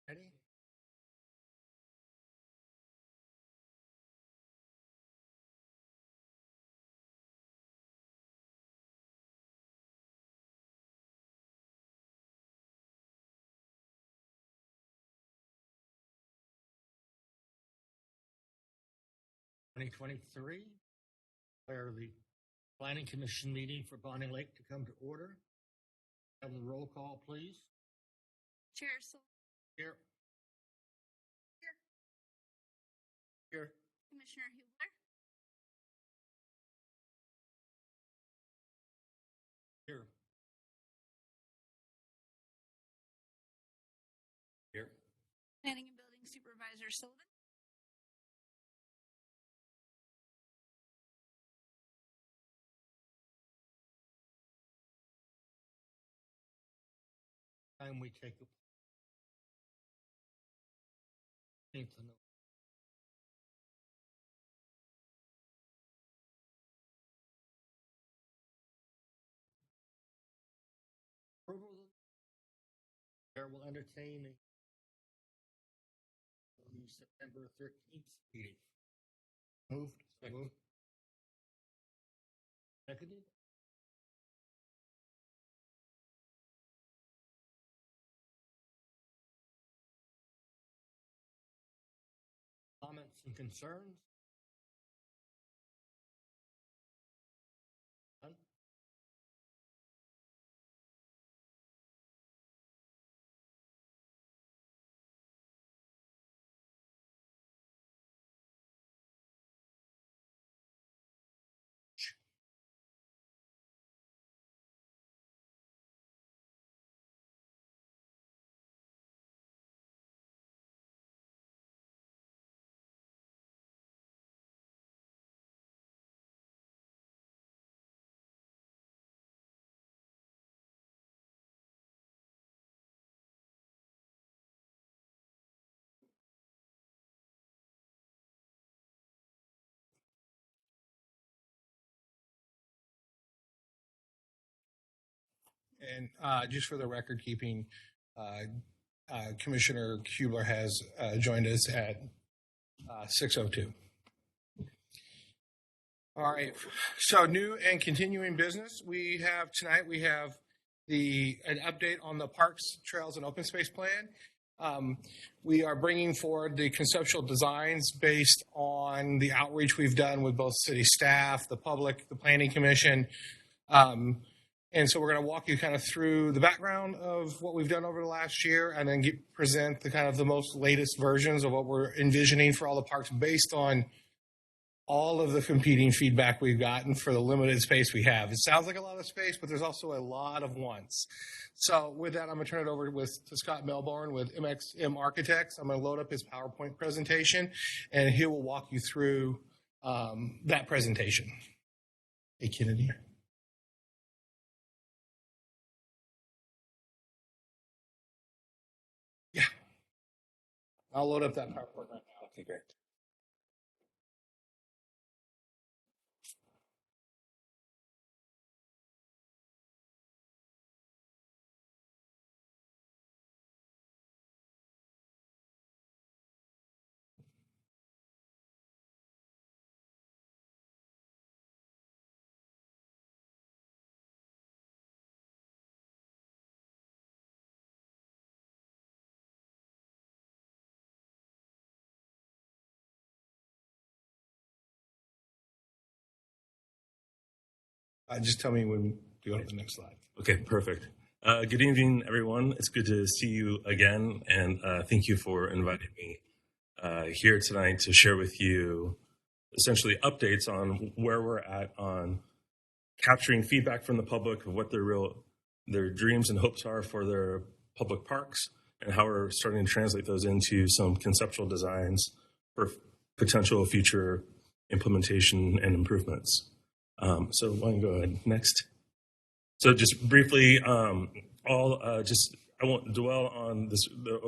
Ready? (2023). Declare the Planning Commission meeting for Bonney Lake to come to order. Have a roll call, please. Chair Sullivan. Here. Here. Here. Commissioner Hubler. Here. Here. Planning and Building Supervisor Sullivan. Time we take a approval. Chair will entertain the September 13th meeting. Moved. Moved. Seconded. Comments and concerns? None? And just for the record keeping, Commissioner Hubler has joined us at 6:02. All right. So new and continuing business. We have an update on the Parks, Trails, and Open Space Plan. We are bringing forward the conceptual designs based on the outreach we've done with both city staff, the public, the Planning Commission. And so we're going to walk you kind of through the background of what we've done over the last year, and then present the kind of the most latest versions of what we're envisioning for all the parks based on all of the competing feedback we've gotten for the limited space we have. It sounds like a lot of space, but there's also a lot of wants. So with that, I'm going to turn it over to Scott Melbourne with MXM Architects. I'm going to load up his PowerPoint presentation, and he will walk you through that presentation. Hey, Kennedy. Yeah. I'll load up that PowerPoint right now. Okay, great. Just tell me when to go to the next slide. Okay, perfect. Good evening, everyone. It's good to see you again, and thank you for inviting me here tonight to share with you essentially updates on where we're at on capturing feedback from the public of what their dreams and hopes are for their public parks, and how we're starting to translate those into some conceptual designs for potential future implementation and improvements. So why don't you go ahead next? So just briefly, I won't dwell on the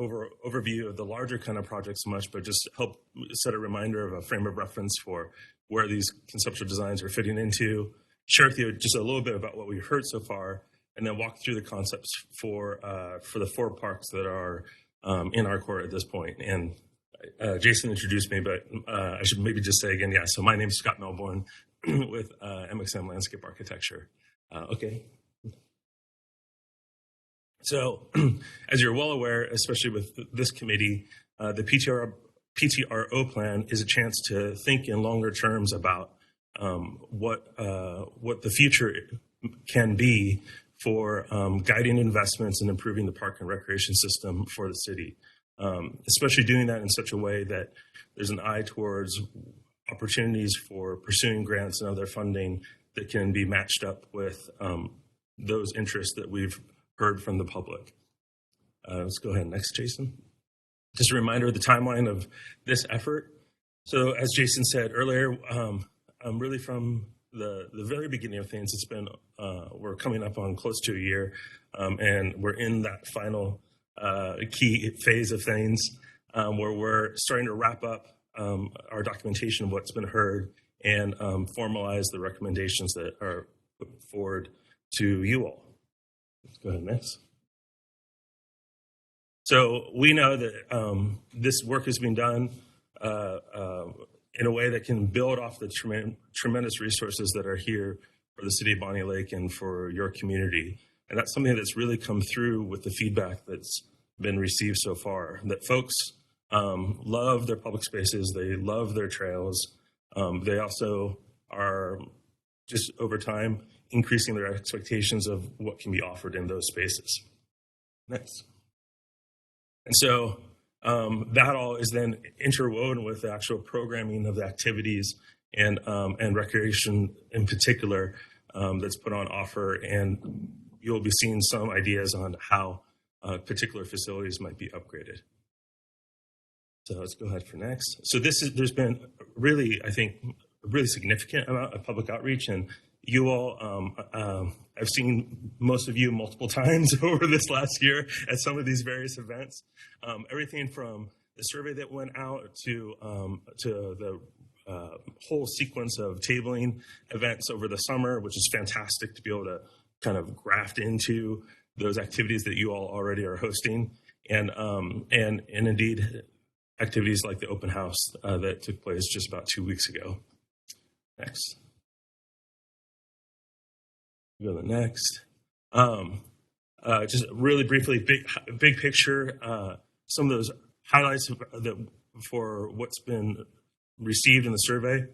overview of the larger kind of projects so much, but just help set a reminder of a frame of reference for where these conceptual designs are fitting into, share with you just a little bit about what we've heard so far, and then walk through the concepts for the 4 parks that are in our court at this point. And Jason introduced me, but I should maybe just say again, yeah, so my name is Scott Melbourne with MXM Landscape Architecture. Okay. So as you're well aware, especially with this committee, the PTRO plan is a chance to think in longer terms about what the future can be for guiding investments and improving the park and recreation system for the city, especially doing that in such a way that there's an eye towards opportunities for pursuing grants and other funding that can be matched up with those interests that we've heard from the public. Let's go ahead. Next, Jason. Just a reminder of the timeline of this effort. So as Jason said earlier, really from the very beginning of things, it's been, we're coming up on close to a year, and we're in that final key phase of things where we're starting to wrap up our documentation of what's been heard and formalize the recommendations that are put forward to you all. Let's go ahead next. So we know that this work has been done in a way that can build off the tremendous resources that are here for the city of Bonney Lake and for your community. And that's something that's really come through with the feedback that's been received so far, that folks love their public spaces, they love their trails. They also are just over time increasing their expectations of what can be offered in those spaces. Next. And so that all is then interwoven with the actual programming of the activities and recreation in particular that's put on offer. And you'll be seeing some ideas on how particular facilities might be upgraded. So let's go ahead for next. So there's been really, I think, a really significant amount of public outreach, and you all, I've seen most of you multiple times over this last year at some of these various events. Everything from the survey that went out to the whole sequence of tabling events over the summer, which is fantastic to be able to kind of graft into those activities that you all already are hosting, and indeed activities like the open house that took place just about 2 weeks ago. Next. Go to the next. Just really briefly, big picture, some of those highlights for what's been received in the survey.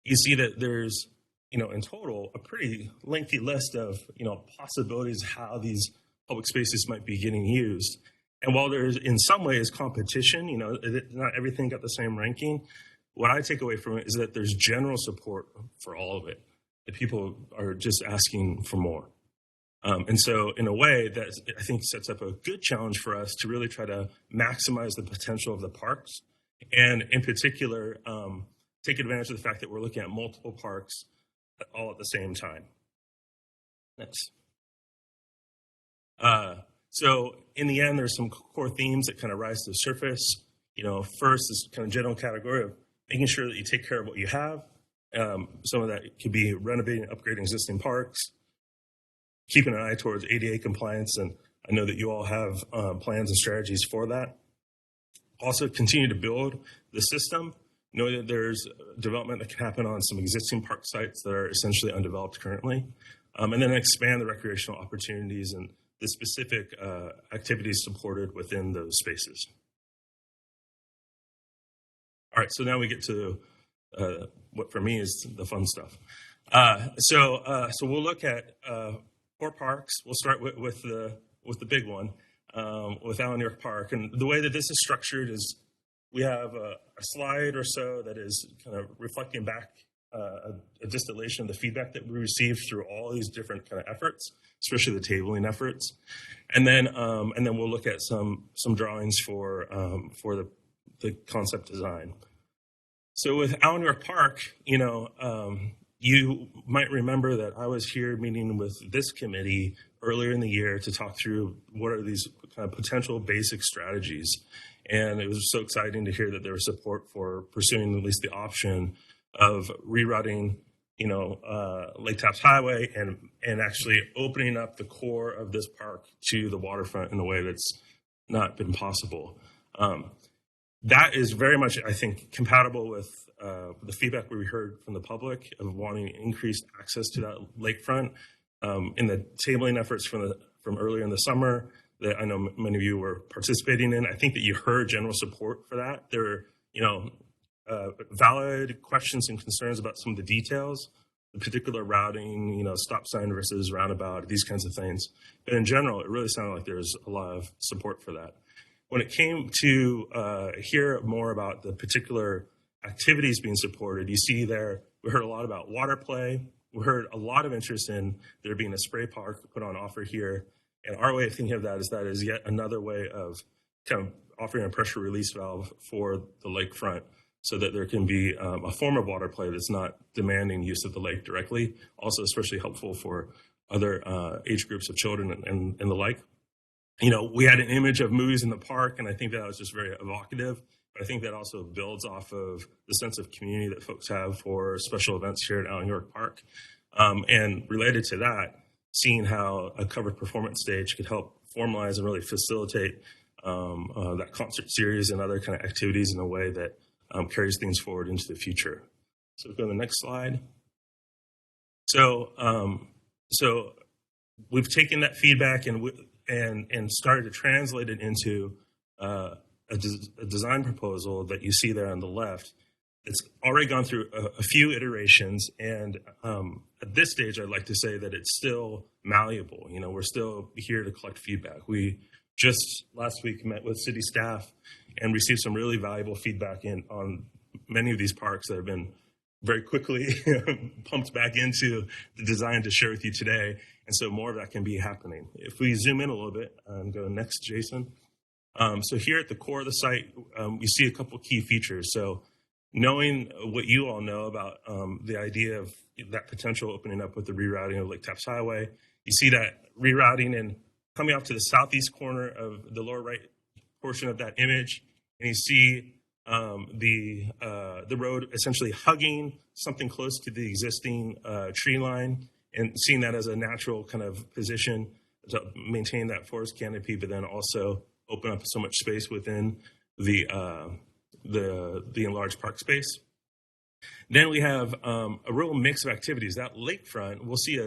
You see that there's, in total, a pretty lengthy list of, possibilities how these public spaces might be getting used. And while there's in some ways competition, not everything got the same ranking, what I take away from it is that there's general support for all of it. That people are just asking for more. And so in a way that I think sets up a good challenge for us to really try to maximize the potential of the parks, and in particular, take advantage of the fact that we're looking at multiple parks all at the same time. Next. So in the end, there's some core themes that kind of rise to the surface. First is kind of general category of making sure that you take care of what you have. Some of that could be renovating and upgrading existing parks, keeping an eye towards ADA compliance, and I know that you all have plans and strategies for that. Also, continue to build the system. Know that there's development that can happen on some existing park sites that are essentially undeveloped currently, and then expand the recreational opportunities and the specific activities supported within those spaces. All right, so now we get to what for me is the fun stuff. So we'll look at 4 parks. We'll start with the big one, with Allen York Park. And the way that this is structured is we have a slide or so that is kind of reflecting back a distillation of the feedback that we received through all these different kind of efforts, especially the tabling efforts. And then we'll look at some drawings for the concept design. So with Allen York Park, you might remember that I was here meeting with this committee earlier in the year to talk through what are these kind of potential basic strategies. And it was so exciting to hear that there was support for pursuing at least the option of rerouting, Lake Tapps Highway and actually opening up the core of this park to the waterfront in a way that's not been possible. That is very much, I think, compatible with the feedback we heard from the public of wanting increased access to that lakefront. In the tabling efforts from earlier in the summer that I know many of you were participating in, I think that you heard general support for that. There are, valid questions and concerns about some of the details, the particular routing, stop sign versus roundabout, these kinds of things. But in general, it really sounded like there's a lot of support for that. When it came to hear more about the particular activities being supported, you see there, we heard a lot about water play. We heard a lot of interest in there being a spray park put on offer here. And our way of thinking of that is yet another way of kind of offering a pressure release valve for the lakefront so that there can be a form of water play that's not demanding use of the lake directly. Also especially helpful for other age groups of children and the like. We had an image of movies in the park, and I think that was just very evocative. But I think that also builds off of the sense of community that folks have for special events here at Allen York Park. And related to that, seeing how a covered performance stage could help formalize and really facilitate that concert series and other kind of activities in a way that carries things forward into the future. So go to the next slide. So we've taken that feedback and started to translate it into a design proposal that you see there on the left. It's already gone through a few iterations, and at this stage, I'd like to say that it's still malleable. We're still here to collect feedback. We just last week met with city staff and received some really valuable feedback on many of these parks that have been very quickly pumped back into the design to share with you today. And so more of that can be happening. If we zoom in a little bit and go next, Jason. So here at the core of the site, we see a couple key features. So knowing what you all know about the idea of that potential opening up with the rerouting of Lake Tapps Highway, you see that rerouting and coming off to the southeast corner of the lower right portion of that image, and you see the road essentially hugging something close to the existing tree line, and seeing that as a natural kind of position to maintain that forest canopy, but then also open up so much space within the enlarged park space. Then we have a real mix of activities. That lakefront, we'll see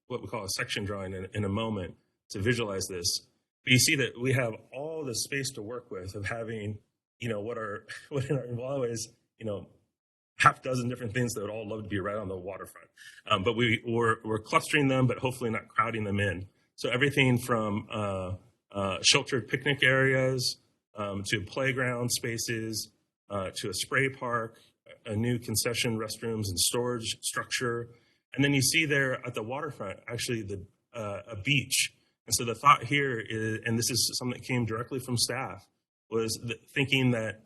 what we call a section drawing in a moment to visualize this. But you see that we have all the space to work with of having, what in a lot of ways, half dozen different things that would all love to be right on the waterfront. But we're clustering them, but hopefully not crowding them in. So everything from sheltered picnic areas to playground spaces to a spray park, a new concession restrooms and storage structure. And then you see there at the waterfront, actually a beach. And so the thought here is, and this is something that came directly from staff, was thinking that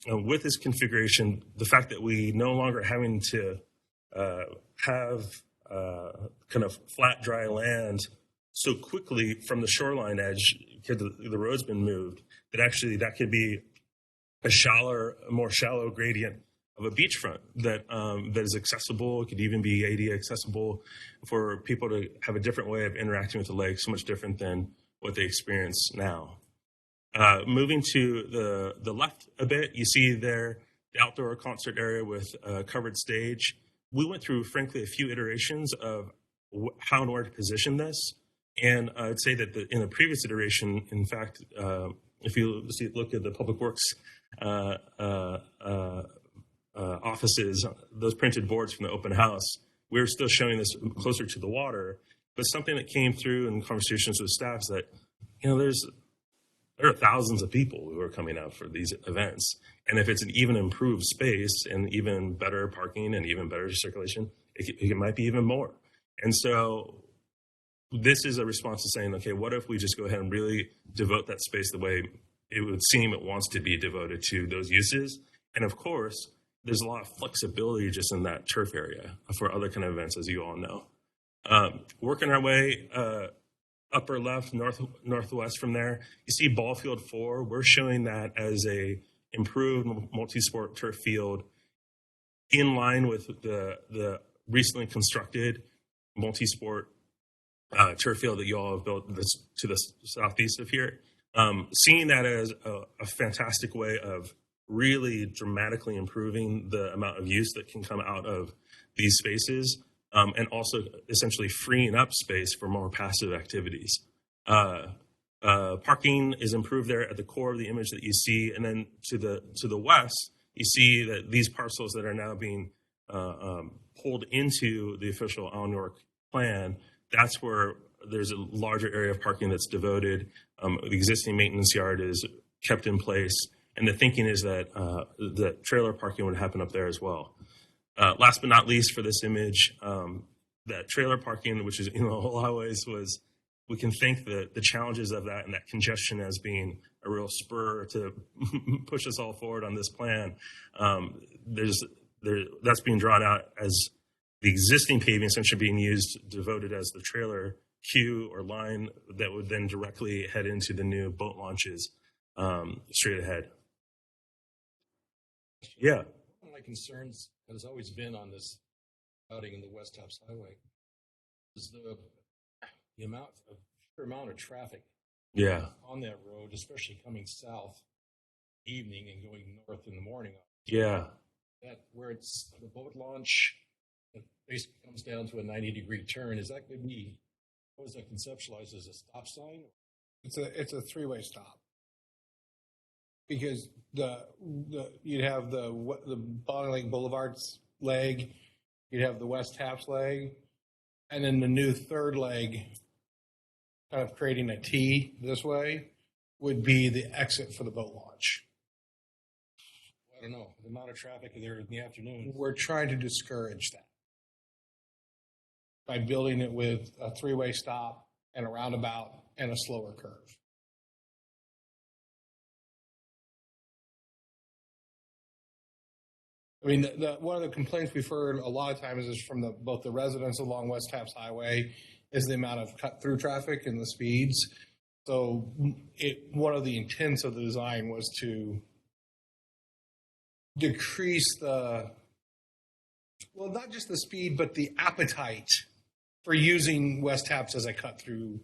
with this configuration, the fact that we no longer having to have kind of flat, dry land so quickly from the shoreline edge, because the road's been moved, that could be a more shallow gradient of a beachfront that is accessible. It could even be ADA accessible for people to have a different way of interacting with the lake, so much different than what they experience now. Moving to the left a bit, you see there the outdoor concert area with a covered stage. We went through, frankly, a few iterations of how and where to position this. And I'd say that in the previous iteration, in fact, if you look at the Public Works offices, those printed boards from the open house, we were still showing this closer to the water. But something that came through in conversations with staff is that, there are thousands of people who are coming out for these events. And if it's an even improved space and even better parking and even better circulation, it might be even more. And so this is a response to saying, okay, what if we just go ahead and really devote that space the way it would seem it wants to be devoted to those uses? And of course, there's a lot of flexibility just in that turf area for other kind of events, as you all know. Working our way upper left, northwest from there, you see ball field 4. We're showing that as a improved multi-sport turf field in line with the recently constructed multi-sport turf field that you all have built to the southeast of here. Seeing that as a fantastic way of really dramatically improving the amount of use that can come out of these spaces, and also essentially freeing up space for more passive activities. Parking is improved there at the core of the image that you see, and then to the west, you see that these parcels that are now being pulled into the official Allen York plan, that's where there's a larger area of parking that's devoted. The existing maintenance yard is kept in place, and the thinking is that the trailer parking would happen up there as well. Last but not least, for this image, that trailer parking, which is a lot of ways was, we can think the challenges of that and that congestion as being a real spur to push us all forward on this plan. That's being drawn out as the existing paving essentially being used, devoted as the trailer queue or line that would then directly head into the new boat launches straight ahead. Yeah. One of my concerns has always been on this outing in the West Tops Highway is the amount of traffic on that road, especially coming south evening and going north in the morning. Yeah. That where it's the boat launch, it basically comes down to a 90-degree turn. Is that going to be, how is that conceptualized as a stop sign? It's a three-way stop, because you'd have the Bonney Lake Boulevard's leg, you'd have the West Taps leg, and then the new third leg, kind of creating a T this way, would be the exit for the boat launch. I don't know, the amount of traffic there in the afternoon. We're trying to discourage that by building it with a three-way stop and a roundabout and a slower curve. I mean, one of the complaints we've heard a lot of times is from both the residents along West Taps Highway is the amount of cut-through traffic and the speeds. So one of the intents of the design was to decrease not just the speed, but the appetite for using West Taps as a cut-through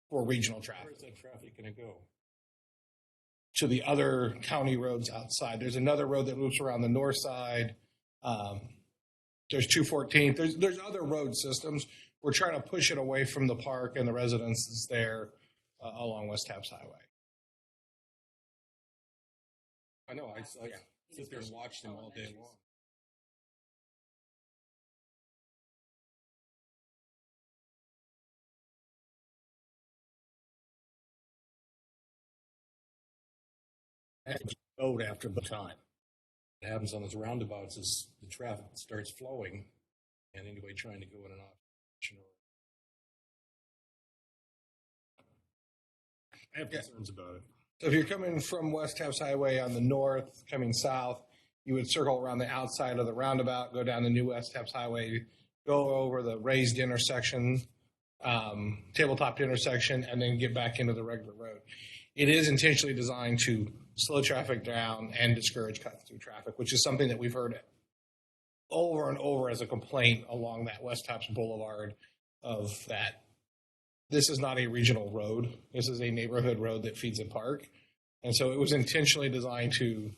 for regional traffic. Where's that traffic going to go? To the other county roads outside. There's another road that loops around the north side. There's 214th. There's other road systems. We're trying to push it away from the park and the residences there along West Taps Highway. I know. I sit there and watch them all day long. Road after the time. What happens on those roundabouts is the traffic starts flowing, and anybody trying to go in an option. I have concerns about it. So if you're coming from West Taps Highway on the north, coming south, you would circle around the outside of the roundabout, go down the new West Taps Highway, go over the raised intersection, tabletop intersection, and then get back into the regular road. It is intentionally designed to slow traffic down and discourage cut-through traffic, which is something that we've heard over and over as a complaint along that West Taps Boulevard of that. This is not a regional road. This is a neighborhood road that feeds a park. And so it was intentionally designed to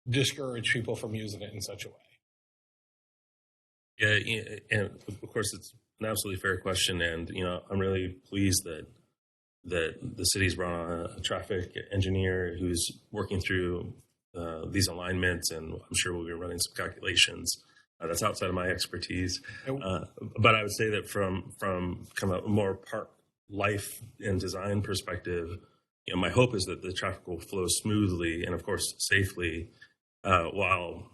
discourage people from using it in such a way. Yeah, and of course, it's an absolutely fair question. And, I'm really pleased that the city's brought on a traffic engineer who's working through these alignments, and I'm sure we'll be running some calculations. That's outside of my expertise. But I would say that from kind of a more park life and design perspective, my hope is that the traffic will flow smoothly and, of course, safely, while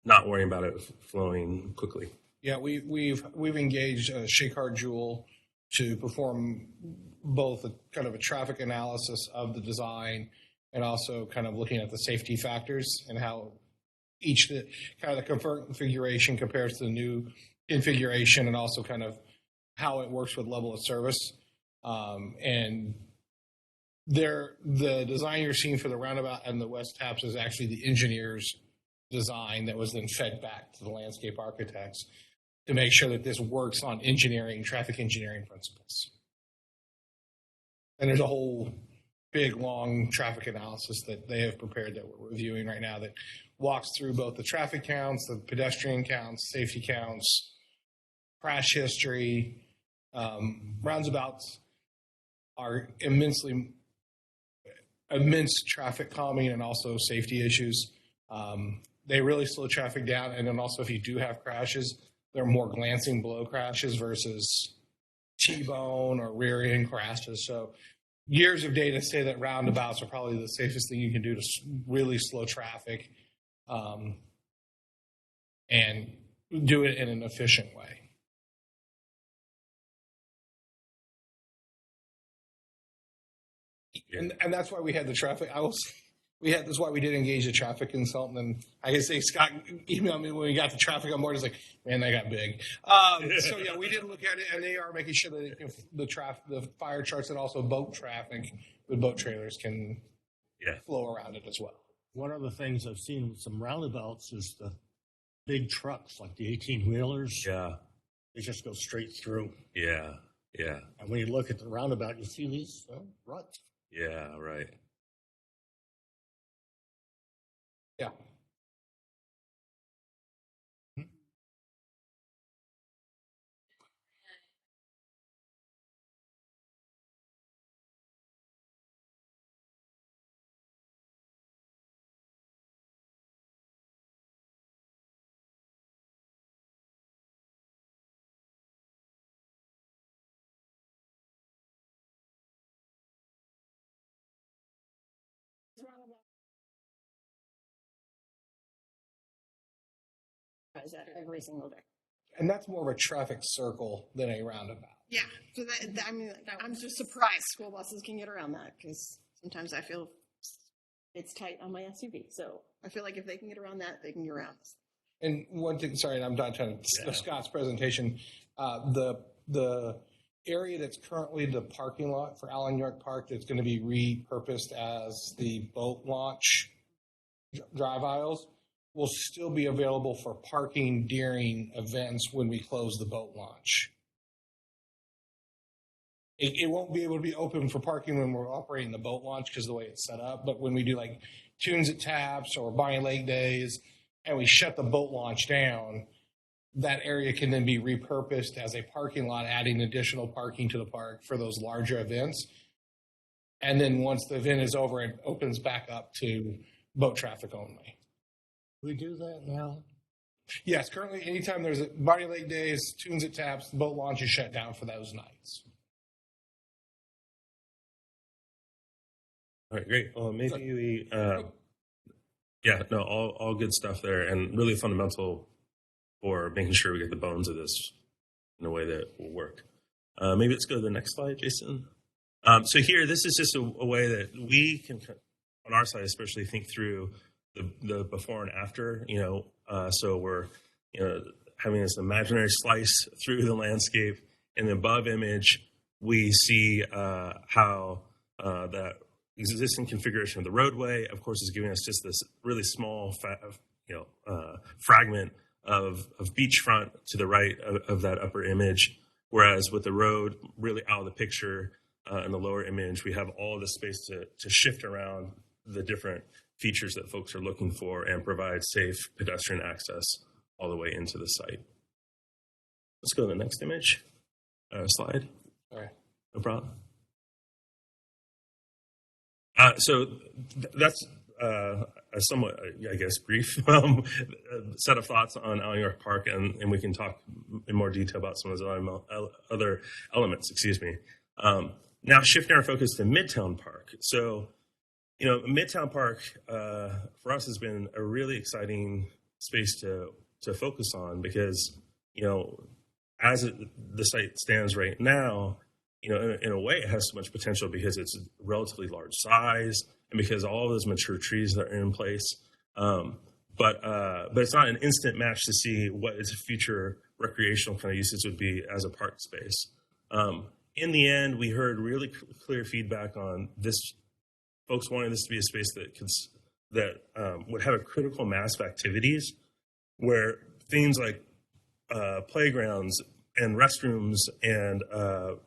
not worrying about it flowing quickly. Yeah, we've engaged Shakar Jewel to perform both a kind of a traffic analysis of the design and also kind of looking at the safety factors and how each the configuration compares to the new configuration, and also kind of how it works with level of service. And the design you're seeing for the roundabout and the West Taps is actually the engineer's design that was then fed back to the landscape architects to make sure that this works on traffic engineering principles. And there's a whole big, long traffic analysis that they have prepared that we're reviewing right now that walks through both the traffic counts, the pedestrian counts, safety counts, crash history. Roundabouts are immense traffic calming and also safety issues. They really slow traffic down. And then also if you do have crashes, they're more glancing blow crashes versus T-bone or rear end crashes. So years of data say that roundabouts are probably the safest thing you can do to really slow traffic and do it in an efficient way. And that's why we had the traffic. That's why we did engage a traffic consultant. And I can say Scott emailed me when we got the traffic on board. He's like, man, that got big. So yeah, we did look at it, and they are making sure that the fire charts and also boat traffic with boat trailers can flow around it as well. One of the things I've seen with some roundabouts is the big trucks, like the 18-wheelers. Yeah. They just go straight through. Yeah. Yeah. And when you look at the roundabout, you see these ruts. Yeah, right. Yeah. Is that every single day? And that's more of a traffic circle than a roundabout. Yeah, so I mean, I'm just surprised school buses can get around that because sometimes I feel it's tight on my SUV. So I feel like if they can get around that, they can get around this. And one thing, sorry, I'm not trying to Scott's presentation. The area that's currently the parking lot for Allen York Park that's going to be repurposed as the boat launch drive aisles will still be available for parking during events when we close the boat launch. It won't be able to be open for parking when we're operating the boat launch because of the way it's set up. But when we do like Tunes at Taps or Bonney Lake Days and we shut the boat launch down, that area can then be repurposed as a parking lot, adding additional parking to the park for those larger events. And then once the event is over, it opens back up to boat traffic only. We do that now? Yes, currently anytime there's a Bonney Lake Days, Tunes at Taps, the boat launch is shut down for those nights. All right, great. Well, maybe we, all good stuff there, and really fundamental for making sure we get the bones of this in a way that will work. Maybe let's go to the next slide, Jason. So here, this is just a way that we can, on our side especially, think through the before and after. So we're having this imaginary slice through the landscape. In the above image, we see how that existing configuration of the roadway, of course, is giving us just this really small, fragment of beachfront to the right of that upper image. Whereas with the road really out of the picture in the lower image, we have all the space to shift around the different features that folks are looking for and provide safe pedestrian access all the way into the site. Let's go to the next image. Slide. All right. No problem. So that's a somewhat, I guess, brief set of thoughts on Allen York Park, and we can talk in more detail about some of those other elements, Now shifting our focus to Midtown Park. So, Midtown Park for us has been a really exciting space to focus on because, as the site stands right now, in a way it has so much potential because it's a relatively large size and because all of those mature trees are in place. But it's not an instant match to see what its future recreational kind of uses would be as a park space. In the end, we heard really clear feedback on this, folks wanting this to be a space that would have a critical mass of activities where things like playgrounds and restrooms and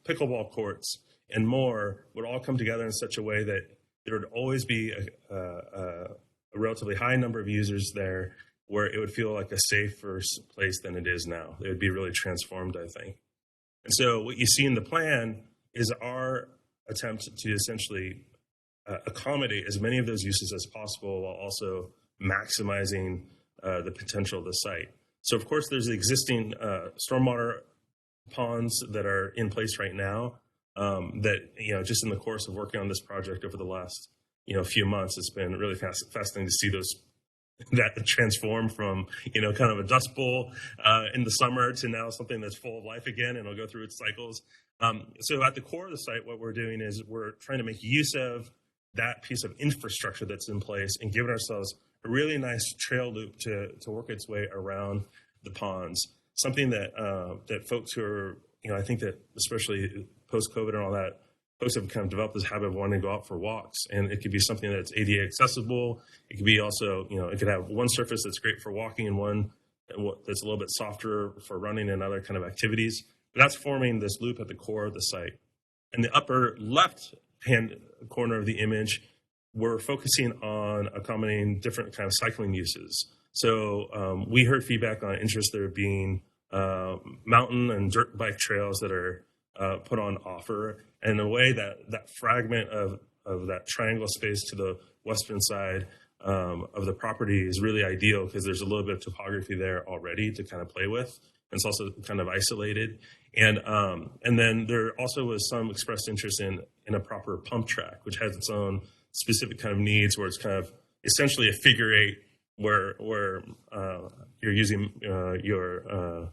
pickleball courts and more would all come together in such a way that there would always be a relatively high number of users there, where it would feel like a safer place than it is now. It would be really transformed, I think. And so what you see in the plan is our attempt to essentially accommodate as many of those uses as possible, while also maximizing the potential of the site. So of course, there's the existing stormwater ponds that are in place right now, that, just in the course of working on this project over the last, few months, it's been really fascinating to see that transform from, kind of a dust bowl in the summer to now something that's full of life again, and it'll go through its cycles. So at the core of the site, what we're doing is we're trying to make use of that piece of infrastructure that's in place and giving ourselves a really nice trail loop to work its way around the ponds. Something that that folks who are, I think that especially post-COVID and all that, folks have kind of developed this habit of wanting to go out for walks. And it could be something that's ADA accessible. It could be also, it could have one surface that's great for walking and one that's a little bit softer for running and other kind of activities. But that's forming this loop at the core of the site. In the upper left-hand corner of the image, we're focusing on accommodating different kind of cycling uses. So we heard feedback on interest there being mountain and dirt bike trails that are put on offer. And in a way that fragment of that triangle space to the western side of the property is really ideal, because there's a little bit of topography there already to kind of play with. And it's also kind of isolated. And then there also was some expressed interest in a proper pump track, which has its own specific kind of needs, where it's kind of essentially a figure eight where you're using your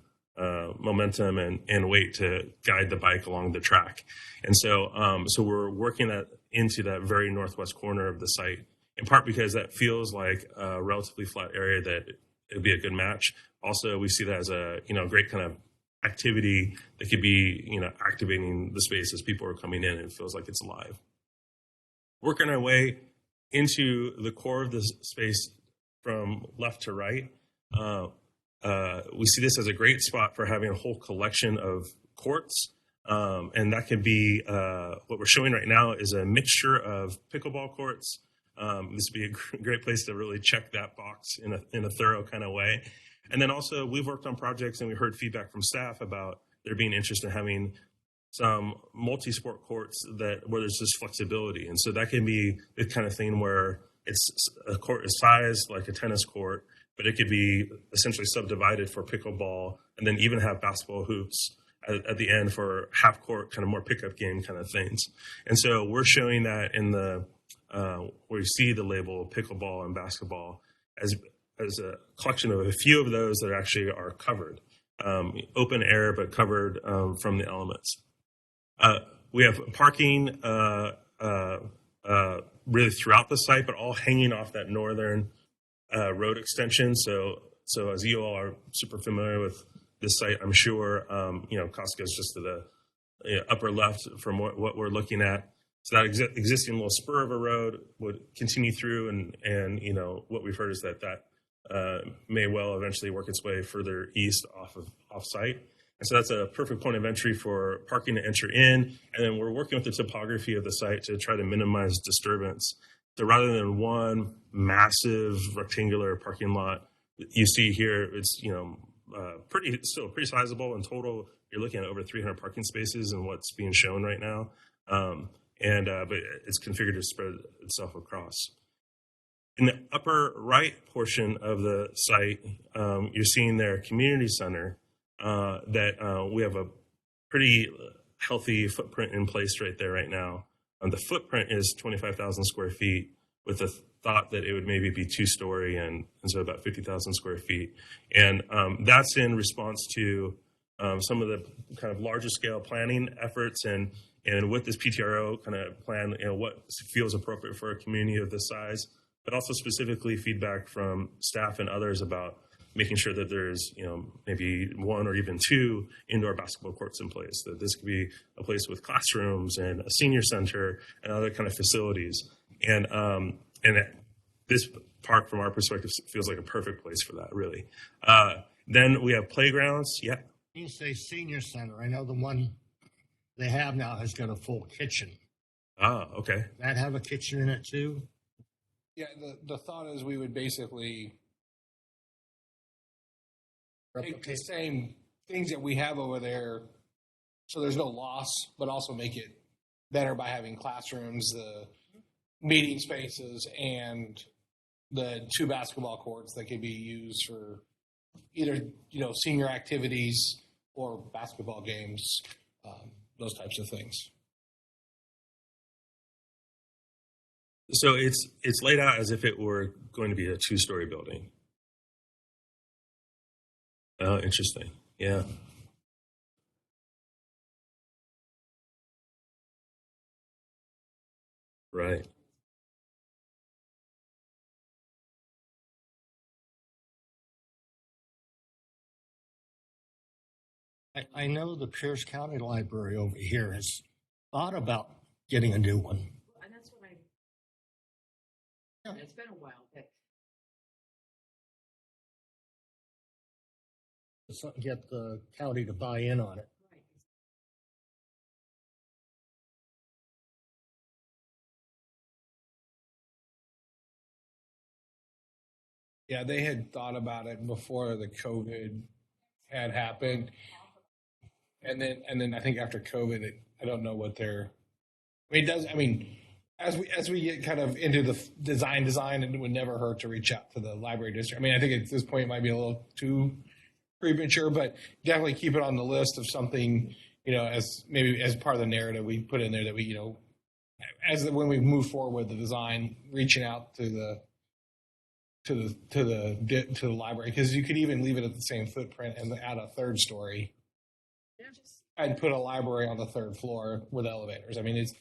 momentum and weight to guide the bike along the track. And so we're working that into that very northwest corner of the site, in part because that feels like a relatively flat area that it'd be a good match. Also, we see that as a great kind of activity that could be activating the space as people are coming in, and it feels like it's alive. Working our way into the core of the space from left to right, we see this as a great spot for having a whole collection of courts, and that can be what we're showing right now is a mixture of pickleball courts. This would be a great place to really check that box in a thorough kind of way. And then also, we've worked on projects and we heard feedback from staff about there being interest in having some multi-sport courts where there's just flexibility. And so that can be the kind of thing where it's a court is sized like a tennis court, but it could be essentially subdivided for pickleball, and then even have basketball hoops at the end for half court, kind of more pickup game kind of things. And so we're showing that in the where you see the label pickleball and basketball as a collection of a few of those that actually are covered, open air, but covered from the elements. We have parking really throughout the site, but all hanging off that northern road extension. So as you all are super familiar with this site, I'm sure, Costco is just to the upper left from what we're looking at. So that existing little spur of a road would continue through, and what we've heard is that may well eventually work its way further east off site. And so that's a perfect point of entry for parking to enter in. And then we're working with the topography of the site to try to minimize disturbance. So rather than one massive rectangular parking lot you see here, it's still pretty sizable. In total, you're looking at over 300 parking spaces in what's being shown right now. But it's configured to spread itself across. In the upper right portion of the site, you're seeing their community center that we have a pretty healthy footprint in place right there right now. The footprint is 25,000 square feet, with the thought that it would maybe be two-story, and so about 50,000 square feet. And that's in response to some of the kind of larger scale planning efforts, and with this PTRO kind of plan, what feels appropriate for a community of this size, but also specifically feedback from staff and others about making sure that there's, maybe one or even two indoor basketball courts in place, that this could be a place with classrooms and a senior center and other kind of facilities. And this park, from our perspective, feels like a perfect place for that, really. Then we have playgrounds. Yeah. You say senior center. I know the one they have now has got a full kitchen. Ah, okay. Does that have a kitchen in it too? Yeah, the thought is we would basically take the same things that we have over there, so there's no loss, but also make it better by having classrooms, the meeting spaces, and the 2 basketball courts that could be used for either senior activities or basketball games, those types of things. So it's laid out as if it were going to be a 2-story building. Oh, interesting. Yeah. Right. I know the Pierce County Library over here has thought about getting a new one. And that's what Yeah. it's been a while, but Get the county to buy in on it. right. Yeah, they had thought about it before the COVID had happened, and then I think after COVID, I don't know what they're. I mean, it does. I mean, as we get kind of into the design, and it would never hurt to reach out to the library district. I mean, I think at this point it might be a little too premature, but definitely keep it on the list of something, as maybe as part of the narrative we put in there that we, when we move forward with the design, reaching out to the library, because you could even leave it at the same footprint and add a 3rd story and put a library on the 3rd floor with elevators. I mean, it's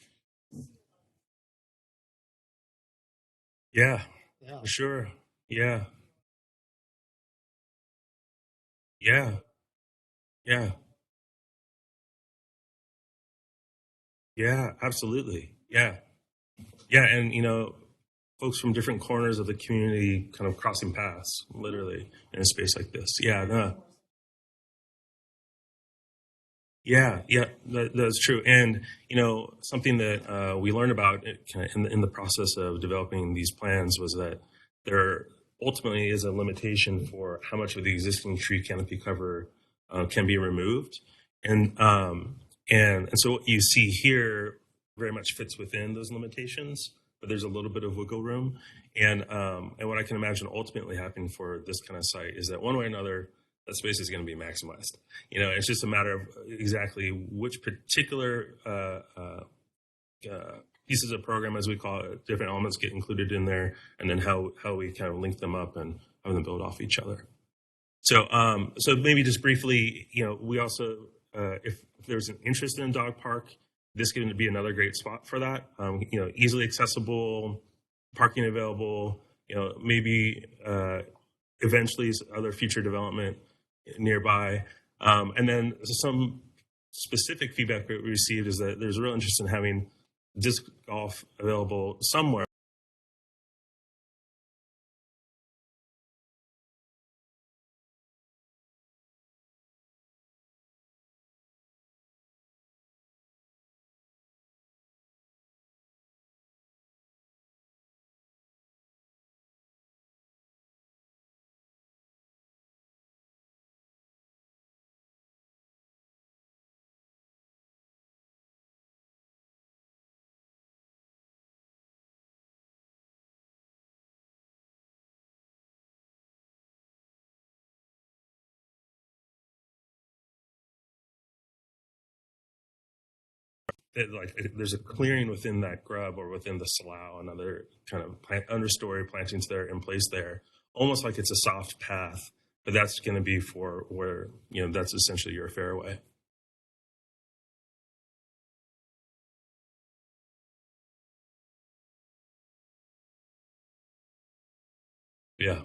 Yeah. Yeah. For sure. Yeah. Yeah. Yeah. Yeah. Absolutely. Yeah. Yeah. And folks from different corners of the community kind of crossing paths, literally, in a space like this. Yeah. No. Yeah, that's true. And something that we learned about in the process of developing these plans was that there ultimately is a limitation for how much of the existing tree canopy cover can be removed, and so what you see here very much fits within those limitations, but there's a little bit of wiggle room. And what I can imagine ultimately happening for this kind of site is that one way or another, that space is going to be maximized. It's just a matter of exactly which particular pieces of program, as we call it, different elements get included in there, and then how we kind of link them up and have them build off each other. So maybe just briefly, we also, if there's an interest in a dog park, this is going to be another great spot for that. Easily accessible, parking available. Maybe eventually other future development nearby. And then some specific feedback that we received is that there's a real interest in having disc golf available somewhere. There's a clearing within that grub or within the slough, and other kind of understory plantings there in place there, almost like it's a soft path, but that's going to be for where, that's essentially your fairway. Yeah.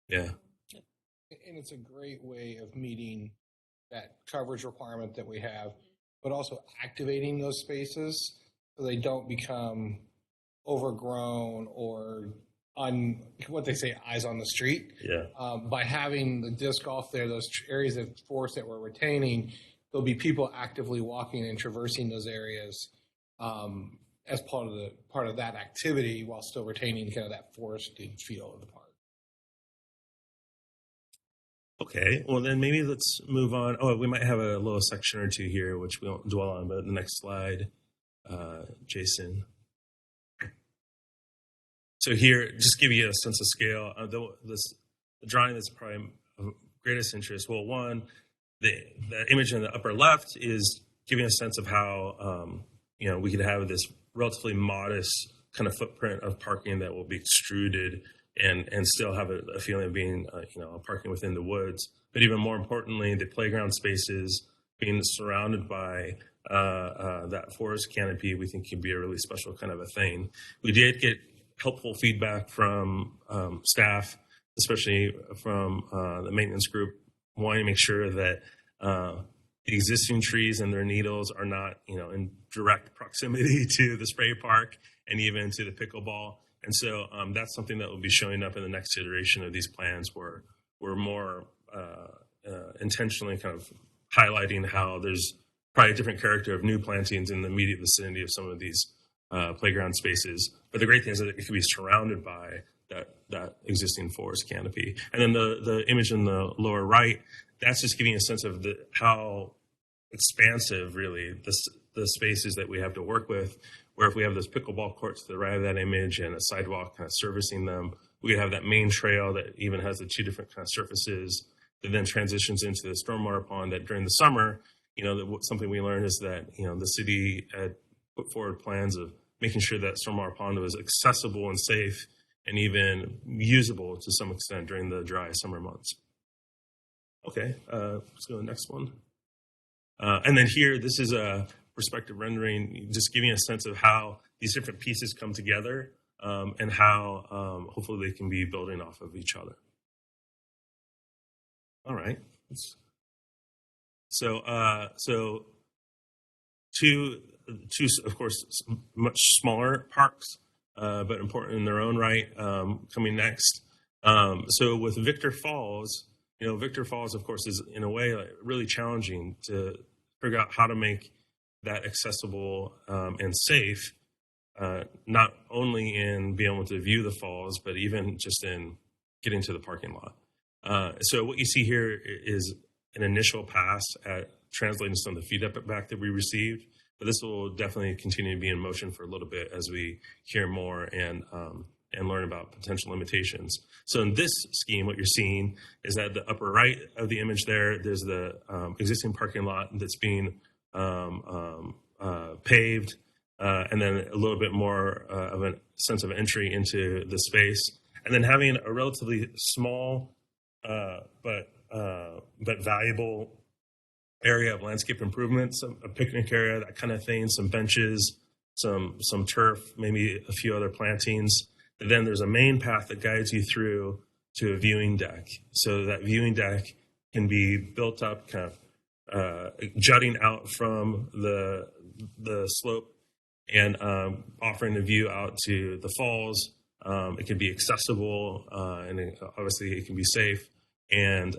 Yeah. And it's a great way of meeting that coverage requirement that we have, but also activating those spaces so they don't become overgrown or on what they say, eyes on the street. Yeah. By having the disc golf there, those areas of forest that we're retaining, there'll be people actively walking and traversing those areas as part of that activity, while still retaining kind of that forested feel of the park. Okay, well then maybe let's move on. Oh, we might have a little section or two here, which we won't dwell on, but the next slide, Jason. So here, just give you a sense of scale. The drawing that's probably of greatest interest. Well, one, the image in the upper left is giving a sense of how we could have this relatively modest kind of footprint of parking that will be extruded and still have a feeling of being parking within the woods. But even more importantly, the playground spaces being surrounded by that forest canopy, we think can be a really special kind of a thing. We did get helpful feedback from staff, especially from the maintenance group, wanting to make sure that the existing trees and their needles are not, in direct proximity to the spray park and even to the pickleball. And so that's something that will be showing up in the next iteration of these plans, where we're more intentionally kind of highlighting how there's probably a different character of new plantings in the immediate vicinity of some of these playground spaces. But the great thing is that it can be surrounded by that existing forest canopy. And then the image in the lower right, that's just giving a sense of how expansive really the spaces that we have to work with, where if we have those pickleball courts to the right of that image and a sidewalk kind of servicing them, we have that main trail that even has the two different kind of surfaces that then transitions into the stormwater pond that during the summer, something we learned is that, the city had put forward plans of making sure that stormwater pond was accessible and safe and even usable to some extent during the dry summer months. Okay, let's go to the next one. And then here, this is a perspective rendering, just giving a sense of how these different pieces come together and how hopefully they can be building off of each other. All right. So two, of course, much smaller parks, but important in their own right, coming next. So with Victor Falls, Victor Falls, of course, is in a way really challenging to figure out how to make that accessible and safe, not only in being able to view the falls, but even just in getting to the parking lot. So what you see here is an initial pass at translating some of the feedback that we received, but this will definitely continue to be in motion for a little bit as we hear more and learn about potential limitations. So in this scheme, what you're seeing is that the upper right of the image there's the existing parking lot that's being paved, and then a little bit more of a sense of entry into the space, and then having a relatively small but valuable area of landscape improvements, a picnic area, that kind of thing, some benches, some turf, maybe a few other plantings. And then there's a main path that guides you through to a viewing deck. So that viewing deck can be built up kind of jutting out from the slope and offering a view out to the falls. It can be accessible and obviously it can be safe and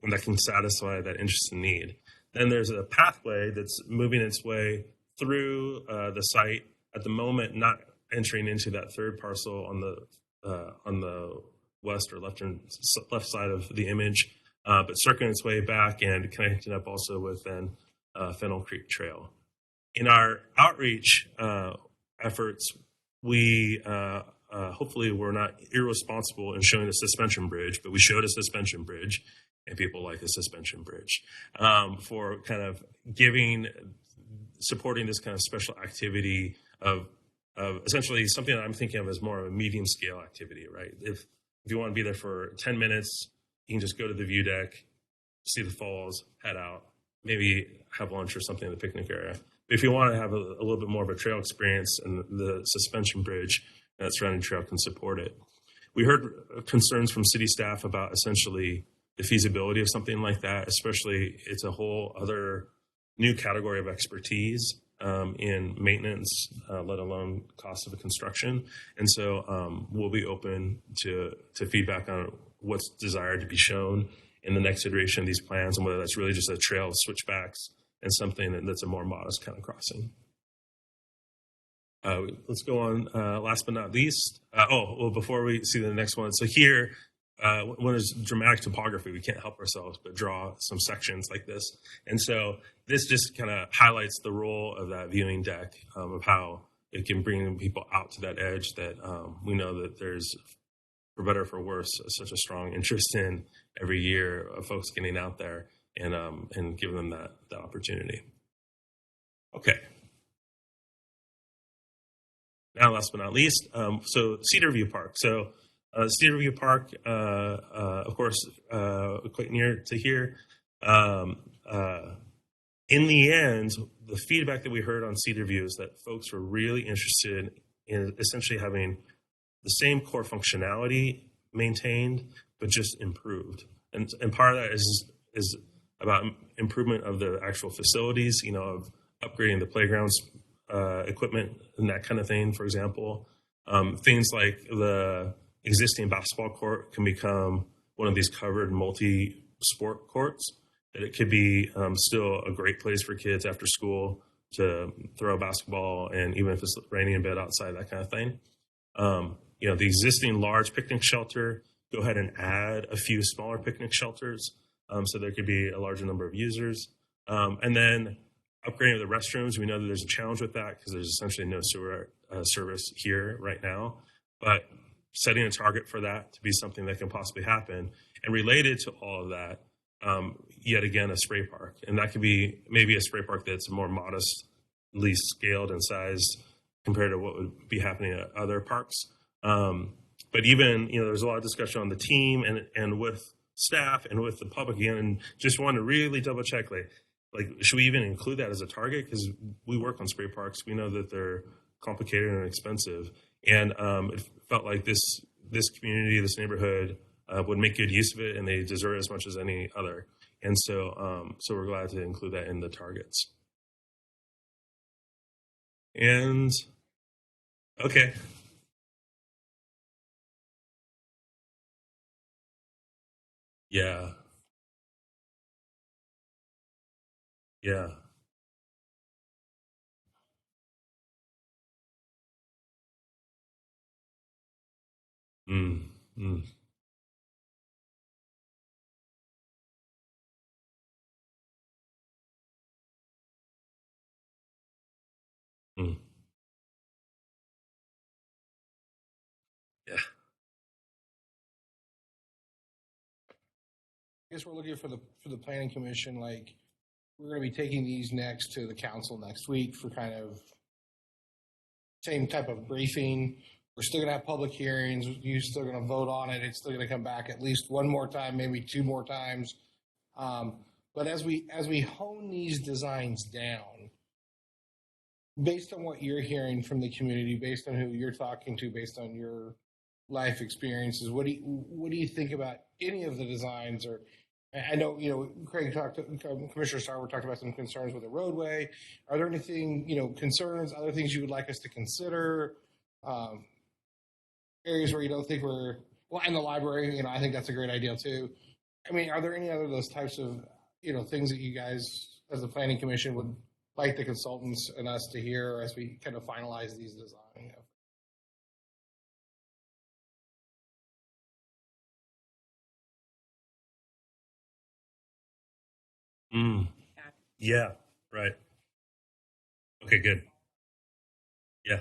that can satisfy that interest and need. Then there's a pathway that's moving its way through the site at the moment, not entering into that third parcel on the west or left side of the image, but circling its way back and connecting up also with then Fennel Creek Trail. In our outreach efforts, we hopefully were not irresponsible in showing a suspension bridge, but we showed a suspension bridge, and people like a suspension bridge for kind of supporting this kind of special activity of essentially something that I'm thinking of as more of a medium scale activity, right? If you want to be there for 10 minutes, you can just go to the view deck, see the falls, head out, maybe have lunch or something in the picnic area. But if you want to have a little bit more of a trail experience, and the suspension bridge and that surrounding trail can support it. We heard concerns from city staff about essentially the feasibility of something like that, especially it's a whole other new category of expertise in maintenance, let alone cost of construction. And so we'll be open to feedback on what's desired to be shown in the next iteration of these plans, and whether that's really just a trail of switchbacks and something that's a more modest kind of crossing. Let's go on. Last but not least, before we see the next one. So here, when there's dramatic topography, we can't help ourselves but draw some sections like this. And so this just kind of highlights the role of that viewing deck, of how it can bring people out to that edge that we know that there's, for better or for worse, such a strong interest in every year of folks getting out there and giving them that opportunity. Okay. Now, last but not least, so Cedar View Park. So Cedar View Park, of course, quite near to here. In the end, the feedback that we heard on Cedar View is that folks were really interested in essentially having the same core functionality maintained, but just improved. And part of that is about improvement of the actual facilities, of upgrading the playgrounds, equipment and that kind of thing. For example, things like the existing basketball court can become one of these covered multi-sport courts, that it could be still a great place for kids after school to throw a basketball, and even if it's raining in bed outside, that kind of thing. The existing large picnic shelter, go ahead and add a few smaller picnic shelters, so there could be a larger number of users. And then upgrading of the restrooms, we know that there's a challenge with that because there's essentially no sewer service here right now. But setting a target for that to be something that can possibly happen. And related to all of that, yet again, a spray park. And that could be maybe a spray park that's more modestly scaled and sized compared to what would be happening at other parks. But even, there's a lot of discussion on the team and with staff and with the public again, and just want to really double check, like, should we even include that as a target? Because we work on spray parks. We know that they're complicated and expensive. And it felt like this community, this neighborhood would make good use of it, and they deserve it as much as any other. And so we're glad to include that in the targets. And, okay. Yeah. Yeah. Mm, mm, mm. Yeah. I guess we're looking for the planning commission, like, we're going to be taking these next to the council next week for kind of same type of briefing. We're still going to have public hearings. You're still going to vote on it. It's still going to come back at least one more time, maybe two more times. But as we hone these designs down, based on what you're hearing from the community, based on who you're talking to, based on your life experiences, what do you think about any of the designs? Or I know, Craig Commissioner Starwood talked about some concerns with the roadway. Are there anything, concerns, other things you would like us to consider? Areas where you don't think and the library, I think that's a great idea too. I mean, are there any other of those types of, things that you guys as the planning commission would like the consultants and us to hear as we kind of finalize these designs? Yeah, right. Okay, good. Yeah.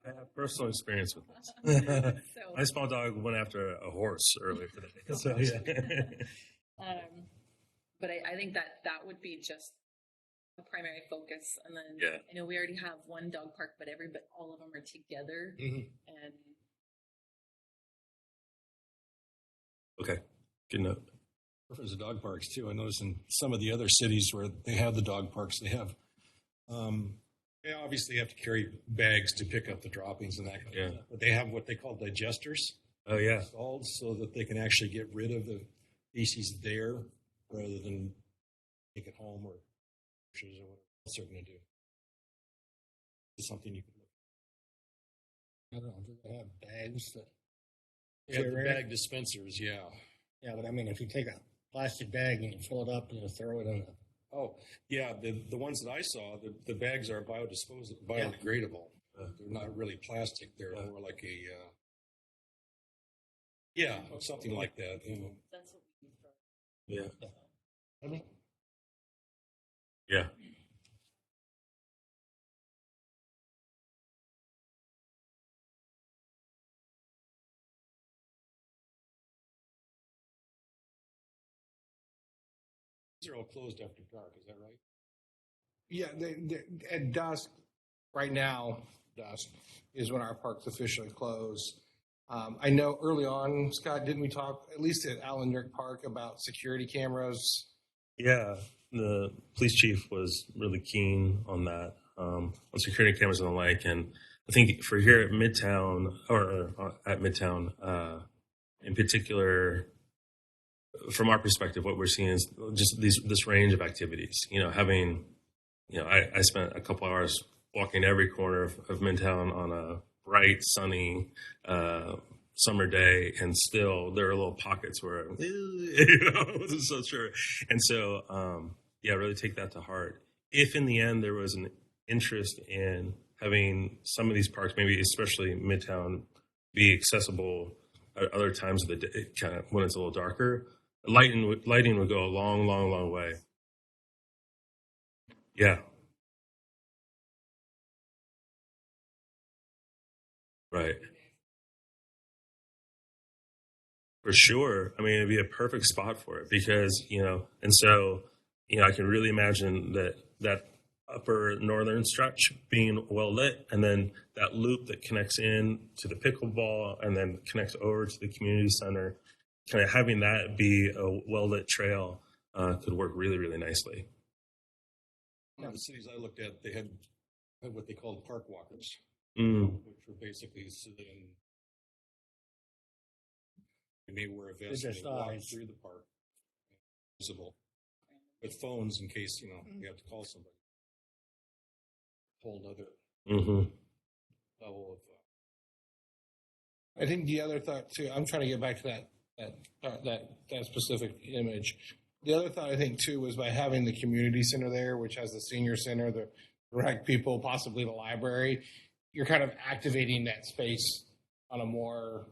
I have personal experience with this. My small dog went after a horse earlier today. So, yeah. But I think that would be just a primary focus. And then I know we already have one dog park, but all of them are together. Mm-hmm. And okay, good note. There's the dog parks too. I noticed in some of the other cities where they have the dog parks, they have They obviously have to carry bags to pick up the droppings and that kind of stuff. But they have what they call digesters. Oh, yeah. Installed so that they can actually get rid of the feces there rather than take it home or whatever else they're going to do. It's something you can look I don't know, do they have bags that? at. Yeah, the Carry it? bag dispensers, yeah. Yeah, but I mean, if you take a plastic bag and you fill it up and you throw it in the. Oh, yeah, the ones that I saw, the bags are biodegradable. They're not really plastic. They're more like a, something like that. You know. That's what we use for. Yeah. I mean, Yeah. These are all closed after dark, is that right? Yeah, at dusk, right now, dusk is when our parks officially close. I know early on, Scott, didn't we talk, at least at Allen York Park, about security cameras? Yeah. The police chief was really keen on that, on security cameras and the like. And I think for here at Midtown, in particular, from our perspective, what we're seeing is just this range of activities. Having, I spent a couple hours walking every corner of Midtown on a bright, sunny summer day, and still there are little pockets where I wasn't so sure. And so, really take that to heart. If in the end there was an interest in having some of these parks, maybe especially Midtown, be accessible at other times of the day, kind of when it's a little darker, lighting would go a long, long, long way. Yeah. Right. For sure. I mean, it'd be a perfect spot for it because, and so, I can really imagine that upper northern stretch being well lit, and then that loop that connects in to the pickleball and then connects over to the community center, kind of having that be a well lit trail could work really, really nicely. One of the cities I looked at, they had what they called park walkers, which were basically sitting. They may wear a vest and they walk through the park, visible, with phones in case you have to call somebody. Whole other level of. I think the other thought too, I'm trying to get back to that specific image. The other thought I think too was by having the community center there, which has the senior center, the rec people, possibly the library, you're kind of activating that space on a more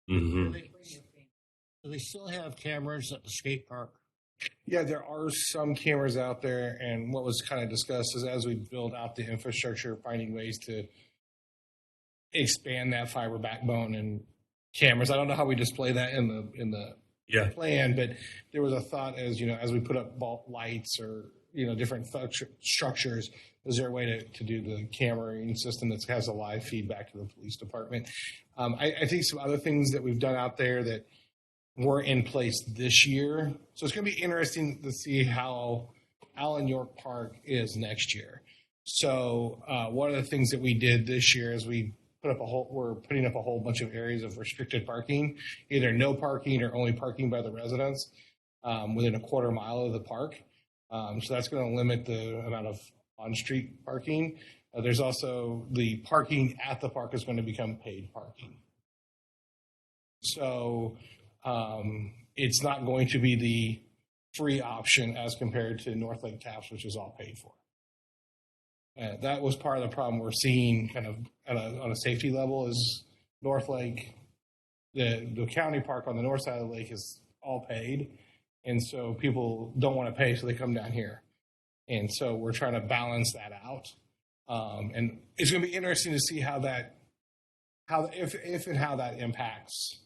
Do they still have cameras at the skate park? Yeah, there are some cameras out there, and what was kind of discussed is as we build out the infrastructure, finding ways to expand that fiber backbone and cameras. I don't know how we display that in the plan, but there was a thought as we put up bulb lights or different structures. Is there a way to do the cameraing system that has a live feedback to the police department? I think some other things that we've done out there that were in place this year. So it's going to be interesting to see how Allen York Park is next year. So one of the things that we did this year is we're putting up a whole bunch of areas of restricted parking, either no parking or only parking by the residents within a quarter mile of the park. So that's going to limit the amount of on-street parking. There's also the parking at the park is going to become paid parking. So it's not going to be the free option as compared to North Lake Taps, which is all paid for. That was part of the problem we're seeing kind of on a safety level is North Lake, the county park on the north side of the lake is all paid. And so people don't want to pay, so they come down here. And so we're trying to balance that out. And it's going to be interesting to see how that impacts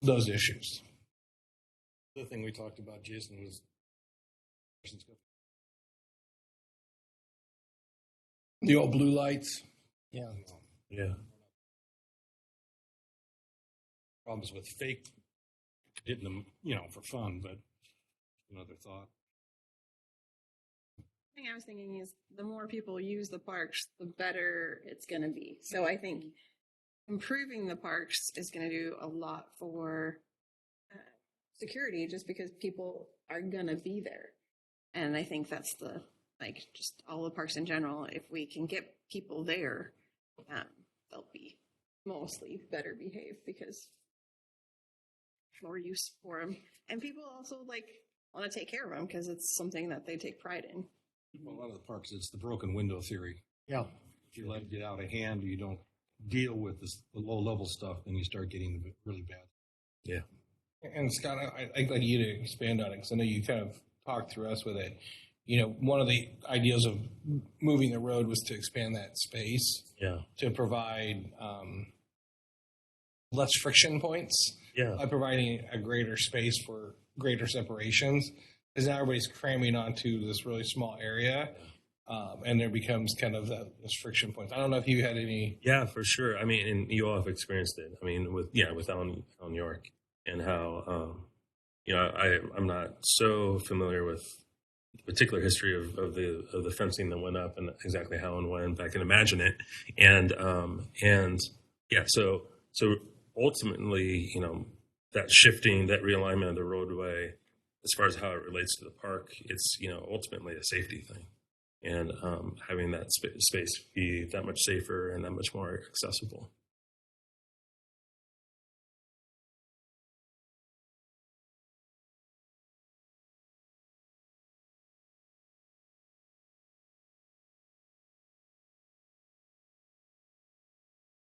those issues. The other thing we talked about, Jason, was The old blue lights. Yeah. Yeah. Problems with fake hitting them, for fun, but another thought. The thing I was thinking is the more people use the parks, the better it's going to be. So I think improving the parks is going to do a lot for security just because people are going to be there. And I think that's just all the parks in general. If we can get people there, they'll be mostly better behaved because more use for them. And people also want to take care of them because it's something that they take pride in. Well, a lot of the parks, it's the broken window theory. Yeah. If you let it get out of hand, you don't deal with the low level stuff, then you start getting really bad. Yeah. And Scott, I'd like you to expand on it because I know you kind of talked through us with it. One of the ideas of moving the road was to expand that space. Yeah. To provide less friction points. Yeah. By providing a greater space for greater separations. Because now everybody's cramming onto this really small area. And there becomes kind of this friction points. I don't know if you had any. Yeah, for sure. I mean, and you all have experienced it. I mean, with Alan York and how, I'm not so familiar with the particular history of the fencing that went up and exactly how and when, but I can imagine it. And yeah, so ultimately, that shifting, that realignment of the roadway, as far as how it relates to the park, it's, ultimately a safety thing. And having that space be that much safer and that much more accessible.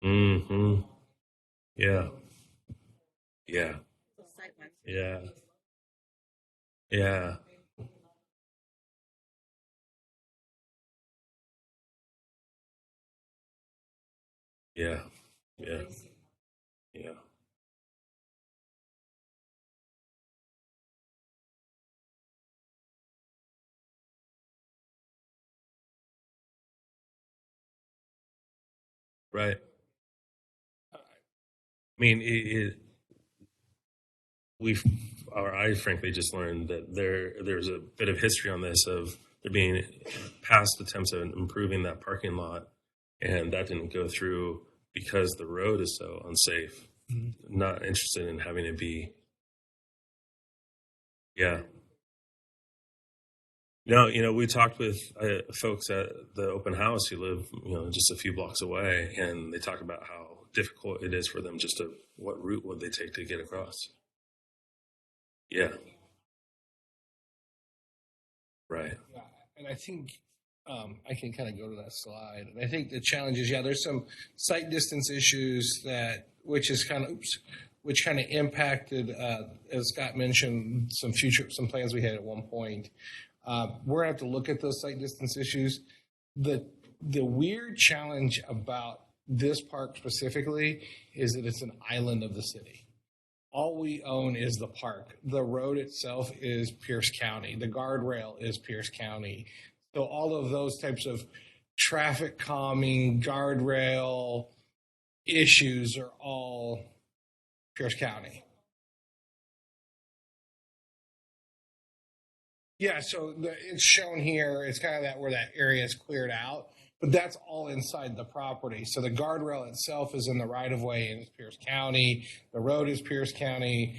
Mm-hmm. Yeah. Yeah. Yeah. Yeah. Yeah. Yeah. Yeah. Right. I mean, I frankly just learned that there's a bit of history on this of there being past attempts at improving that parking lot, and that didn't go through because the road is so unsafe. Mm-hmm. Not interested in having it be. Yeah. No, we talked with folks at the open house who live, just a few blocks away, and they talk about how difficult it is for them what route would they take to get across. Yeah. Right. And I think I can kind of go to that slide. And I think the challenge is, there's some site distance issues which kind of impacted, as Scott mentioned, some plans we had at one point. We're gonna have to look at those site distance issues. The weird challenge about this park specifically is that it's an island of the city. All we own is the park. The road itself is Pierce County. The guardrail is Pierce County. So all of those types of traffic calming, guardrail issues are all Pierce County. Yeah, so it's shown here. It's kind of where that area is cleared out. But that's all inside the property. So the guardrail itself is in the right of way in Pierce County. The road is Pierce County.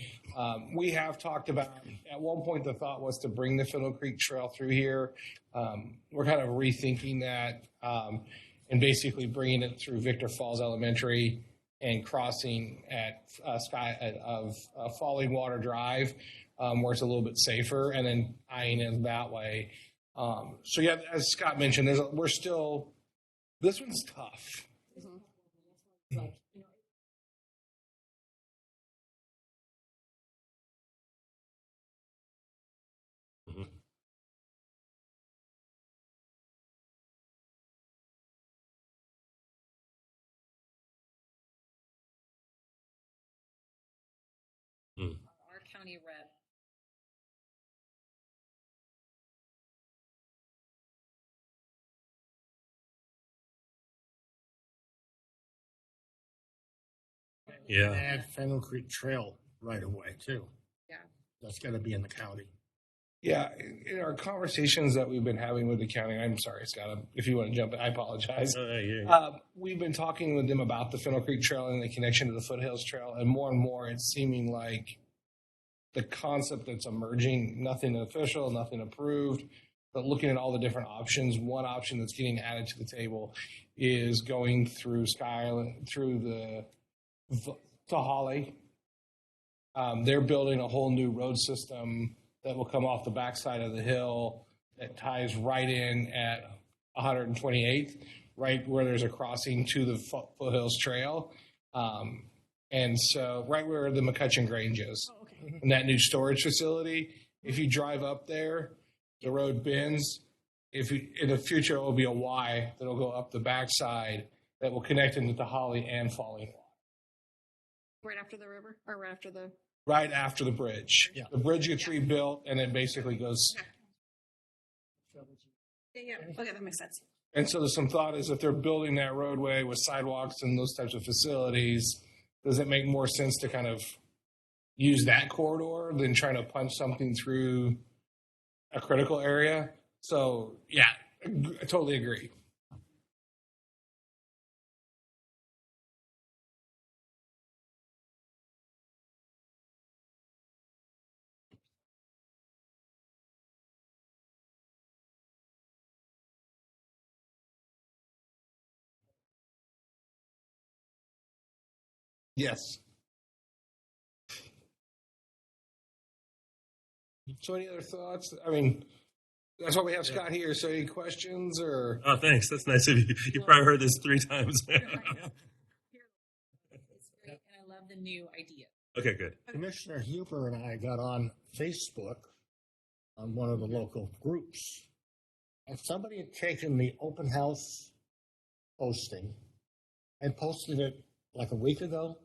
We have talked about, at one point, the thought was to bring the Fiddle Creek Trail through here. We're kind of rethinking that and basically bringing it through Victor Falls Elementary and crossing at Falling Water Drive, where it's a little bit safer, and then tying in that way. So yeah, as Scott mentioned, this one's tough. Mm-hmm. Mm-hmm. Our county rep Yeah. Add Fennel Creek Trail right away too. Yeah. That's got to be in the county. Yeah, in our conversations that we've been having with the county, I'm sorry, Scott, if you want to jump in, I apologize. We've been talking with them about the Fennel Creek Trail and the connection to the Foothills Trail, and more it's seeming like the concept that's emerging, nothing official, nothing approved, but looking at all the different options, one option that's getting added to the table is going through Sky Island, through to Holly. They're building a whole new road system that will come off the backside of the hill that ties right in at 128th, right where there's a crossing to the Foothills Trail. And so right where the McCutcheon Grange is. Oh, okay. And that new storage facility, if you drive up there, the road bends. In the future, it will be a Y that will go up the backside that will connect into the Holly and Falling Water. Right after the river, or right after the. Right after the bridge. Yeah. The bridge gets rebuilt, and it basically goes. Yeah. Okay, that makes sense. And so there's some thought is if they're building that roadway with sidewalks and those types of facilities, does it make more sense to kind of use that corridor than trying to punch something through a critical area? So, yeah, I totally agree. Yes. So any other thoughts? I mean, that's why we have Scott here. So any questions or? Oh, thanks. That's nice of you. You probably heard this 3 times. It's great, and I love the new idea. Okay, good. Commissioner Huber and I got on Facebook on one of the local groups, and somebody had taken the open house posting and posted it like a week ago.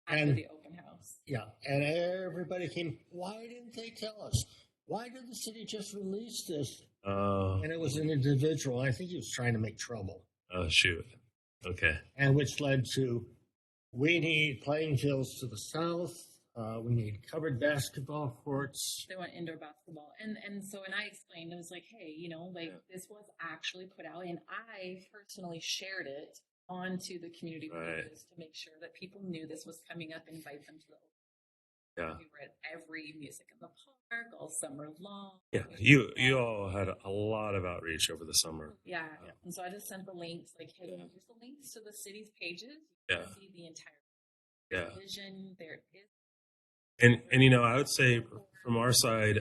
After And- the open house. Yeah, and everybody came, why didn't they tell us? Why did the city just release this? And it was an individual. I think he was trying to make trouble. Oh, shoot. Okay. And which led to, we need playing fields to the south. We need covered basketball courts. They want indoor basketball. And so when I explained, I was like, hey, this was actually put out, and I personally shared it onto the community pages to make sure that people knew this was coming up, invite them to the open. Yeah. We were at every music in the park all summer long. Yeah. You all had a lot of outreach over the summer. Yeah. And so I just sent the links like, hey, here's the links to the city's pages. You Yeah. can see the entire vision. There is. And I would say from our side,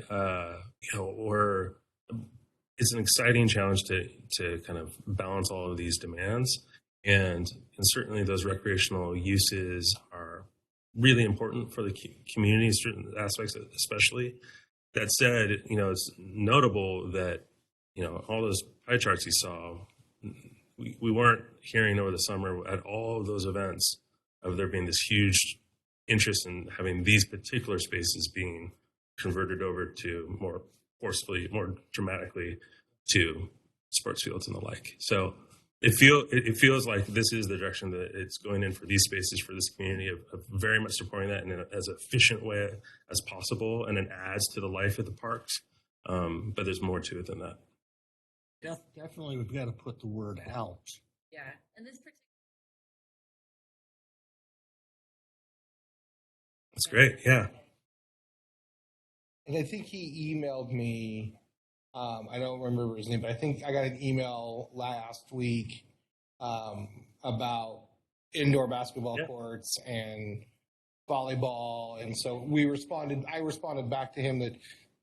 it's an exciting challenge to kind of balance all of these demands. And certainly those recreational uses are really important for the community, certain aspects especially. That said, it's notable that, all those pie charts you saw, we weren't hearing over the summer at all of those events of there being this huge interest in having these particular spaces being converted over to more forcefully, more dramatically to sports fields and the like. So it feels like this is the direction that it's going in for these spaces, for this community, of very much supporting that in as efficient way as possible, and it adds to the life of the parks. But there's more to it than that. Definitely, we've got to put the word out. Yeah. And this particular. That's great. Yeah. And I think he emailed me. I don't remember his name, but I think I got an email last week about indoor basketball courts and volleyball. And so I responded back to him that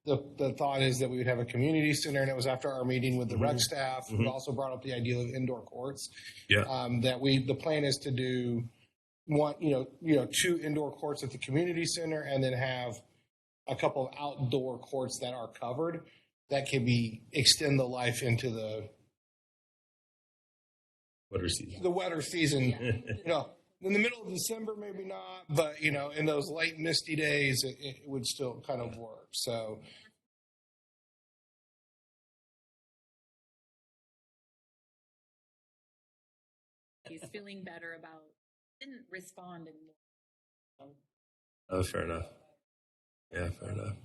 the thought is that we would have a community center, and it was after our meeting with the rec staff. We also brought up the idea of indoor courts. Yeah. The plan is to do 2 indoor courts at the community center, and then have a couple of outdoor courts that are covered that can extend the life into the wetter season. The wetter season, in the middle of December, maybe not, but in those late misty days, it would still kind of work. So. He's feeling better about didn't respond in Oh, fair enough. Yeah, fair enough.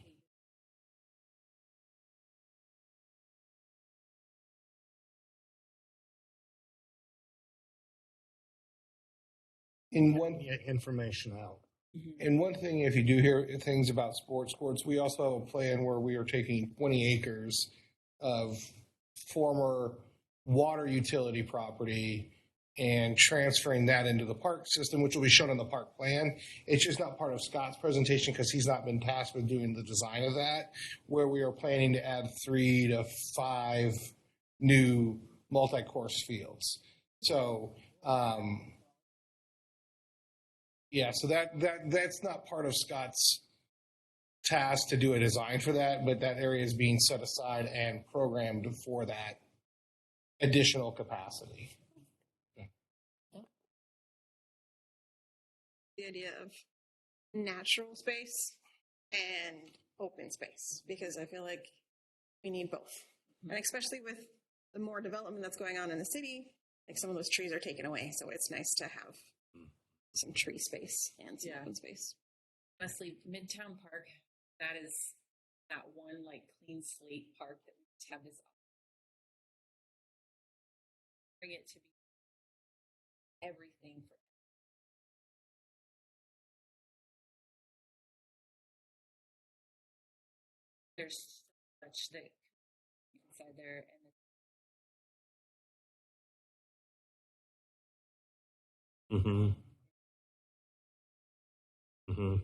In one Information out. And one thing, if you do hear things about sports courts, we also have a plan where we are taking 20 acres of former water utility property and transferring that into the park system, which will be shown on the park plan. It's just not part of Scott's presentation because he's not been tasked with doing the design of that, where we are planning to add 3 to 5 new multi-course fields. So, yeah, so that's not part of Scott's task to do a design for that, but that area is being set aside and programmed for that additional capacity. The idea of natural space and open space, because I feel like we need both. And especially with the more development that's going on in the city, like some of those trees are taken away. So it's nice to have some tree space and some open space. honestly, Midtown Park, that is that one like clean slate park that we just have this bring it to be everything for there's so much that inside there and Mm-hmm. Mm-hmm.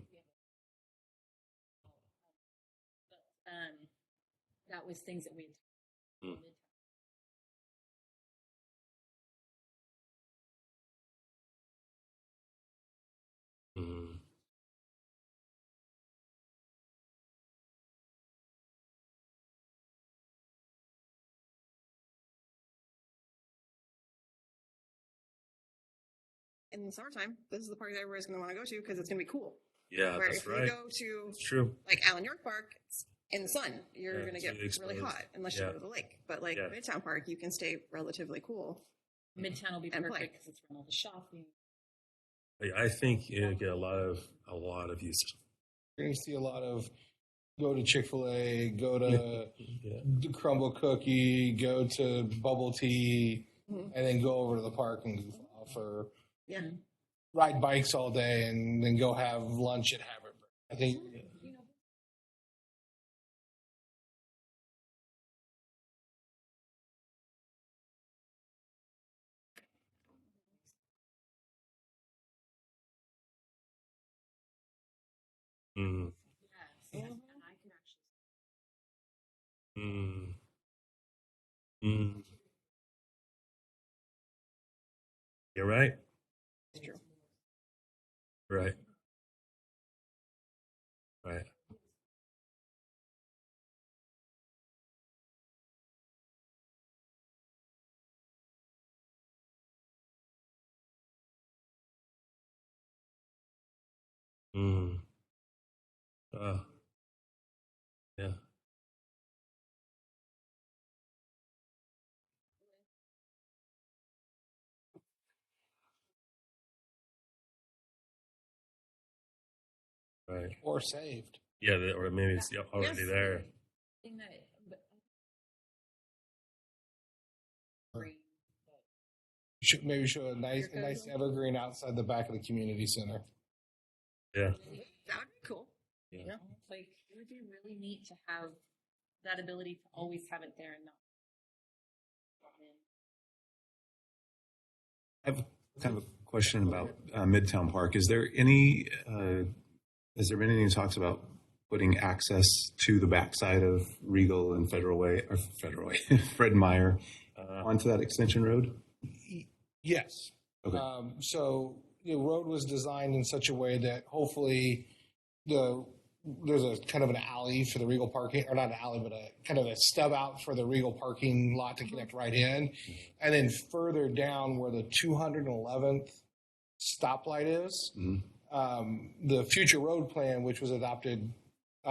that was things that we had Mm. Mm-hmm. In the summertime, this is the park that everybody's going to want to go to because it's going to be cool. Yeah, Where that's if right. you go to It's true. like Allen York Park, it's in the sun, you're Yeah, going to it's get really really exposed. hot unless Yeah. you go to the lake. But like Yeah. Midtown Park, you can stay relatively cool. Midtown will be And play. perfect because it's around all the shopping. I think it'll get a lot of use. You're going to see a lot of go to Chick-fil-A, go to Yeah. the Crumble Cookie, go to Bubble Tea, Mhm. and then go over to the park and goof off or Yeah. ride bikes all day and then go have lunch at Habit. I think You know, Mm. yes, and I can actually Mm. Mm. You're right. It's true. Right. Right. Mm. Yeah. Right. or saved. Yeah, or maybe it's already Yes. there. think that but Should maybe show a nice evergreen outside the back of the community center. Yeah. That would be cool. Yeah. Like it would be really neat to have that ability to always have it there and not. I have kind of a question about Midtown Park. Has there been any talks about putting access to the backside of Regal and Federal Way, Fred Meyer, onto that extension road? Yes. Okay. So the road was designed in such a way that hopefully there's a kind of an alley for the Regal parking, or not an alley, but a kind of a stub out for the Regal parking lot to connect right in. And then further down where the 211th stoplight is, the future road plan, which was adopted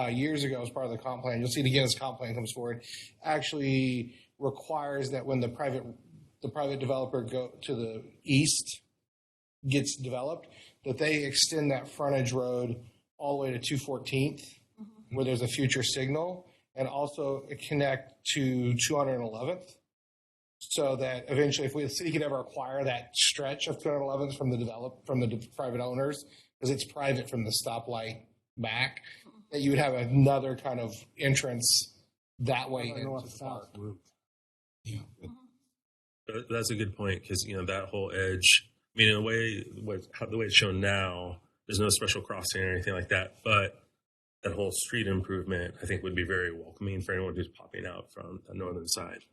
years ago as part of the comp plan, you'll see it again as comp plan comes forward, actually requires that when the private developer go to the east gets developed, that they extend that frontage road all the way to 214th, where there's a future signal, and also connect to 211th. So that eventually, if the city could ever acquire that stretch of 211th from the private owners, because it's private from the stoplight back, that you would have another kind of entrance that way into the park. route. Yeah. That's a good point because that whole edge. I mean, in a way, the way it's shown now, there's no special crossing or anything like that. But that whole street improvement, I think, would be very welcoming for anyone who's popping out from the northern side.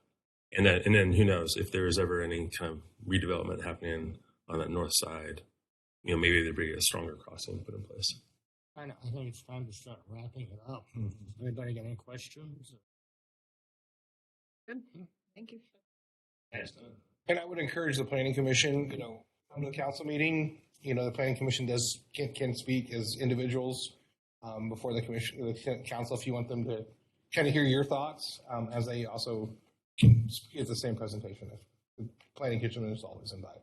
And then who knows if there is ever any kind of redevelopment happening on that north side, maybe they bring a stronger crossing put in place. I think it's time to start wrapping it up. Anybody got any questions? Good. Thank you. And I would encourage the planning commission, come to the council meeting. The planning commission can speak as individuals before the council if you want them to kind of hear your thoughts, as they also can give the same presentation. The planning commission is always invited.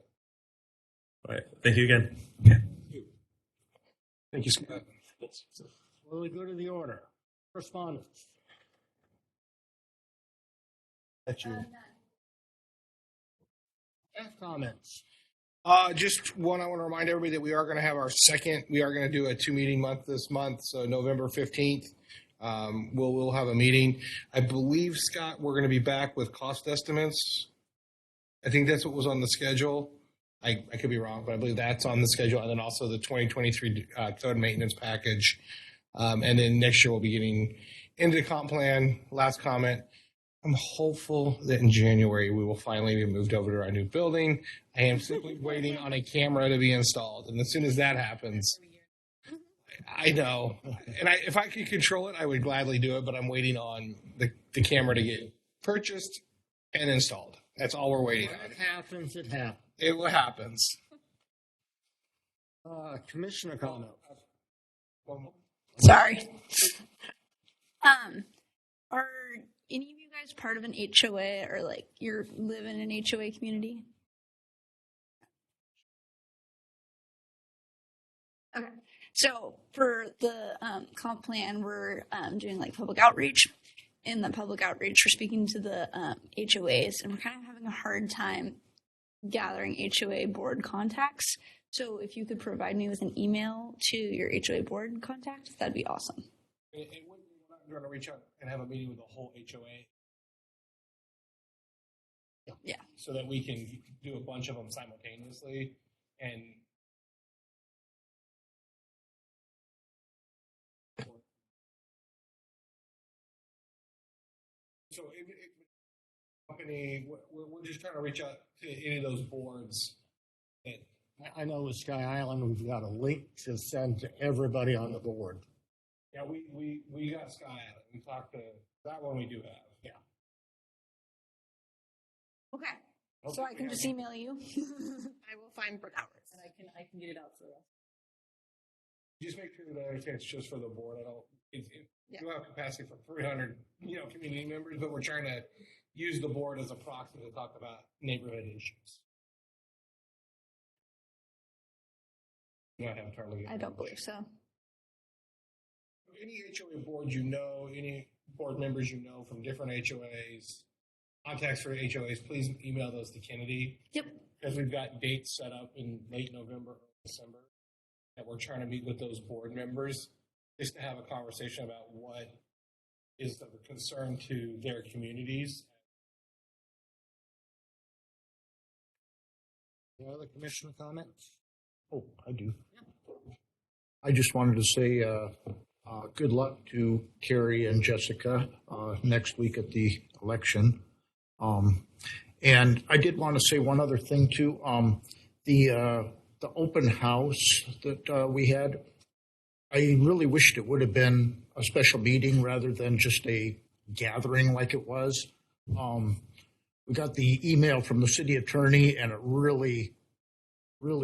All right. Thank you again. Thank you, Scott. Well, we go to the order. Correspondence. That's you. Staff comments. Just one, I want to remind everybody that we are going to have we are going to do a 2-meeting month this month. So November 15th, we'll have a meeting. I believe, Scott, we're going to be back with cost estimates. I think that's what was on the schedule. I could be wrong, but I believe that's on the schedule. And then also the 2023 code maintenance package. And then next year we'll be getting into the comp plan. Last comment. I'm hopeful that in January we will finally be moved over to our new building. I am simply waiting on a camera to be installed. And as soon as that happens, I know. And if I could control it, I would gladly do it. But I'm waiting on the camera to get purchased and installed. That's all we're waiting on. When it happens, it happens. It happens. Commissioner comment. Sorry. Are any of you guys part of an HOA or you live in an HOA community? Okay. So for the comp plan, we're doing public outreach. In the public outreach, we're speaking to the HOAs, and we're kind of having a hard time gathering HOA board contacts. So if you could provide me with an email to your HOA board contact, that'd be awesome. We're not going to reach out and have a meeting with the whole HOA. Yeah. So that we can do a bunch of them simultaneously and so company, we're just trying to reach out to any of those boards. I know with Sky Island, we've got a link to send to everybody on the board. Yeah, we got Sky Island. We talked to that one. We do have. Yeah. Okay. So I can just email you. I will find Brooke hours. And I can get it out for the rest. Just make sure that it's just for the board. We don't have capacity for 300, community members, but we're trying to use the board as a proxy to talk about neighborhood issues. I don't believe so. Any HOA board any board members from different HOAs, contacts for HOAs, please email those to Kennedy. Yep. Because we've got dates set up in late November or December that we're trying to meet with those board members just to have a conversation about what is of concern to their communities. Any other commissioner comments? Oh, I do. I just wanted to say good luck to Carrie and Jessica next week at the election. And I did want to say one other thing too. The open house that we had, I really wished it would have been a special meeting rather than just a gathering like it was. We got the email from the city attorney, and it really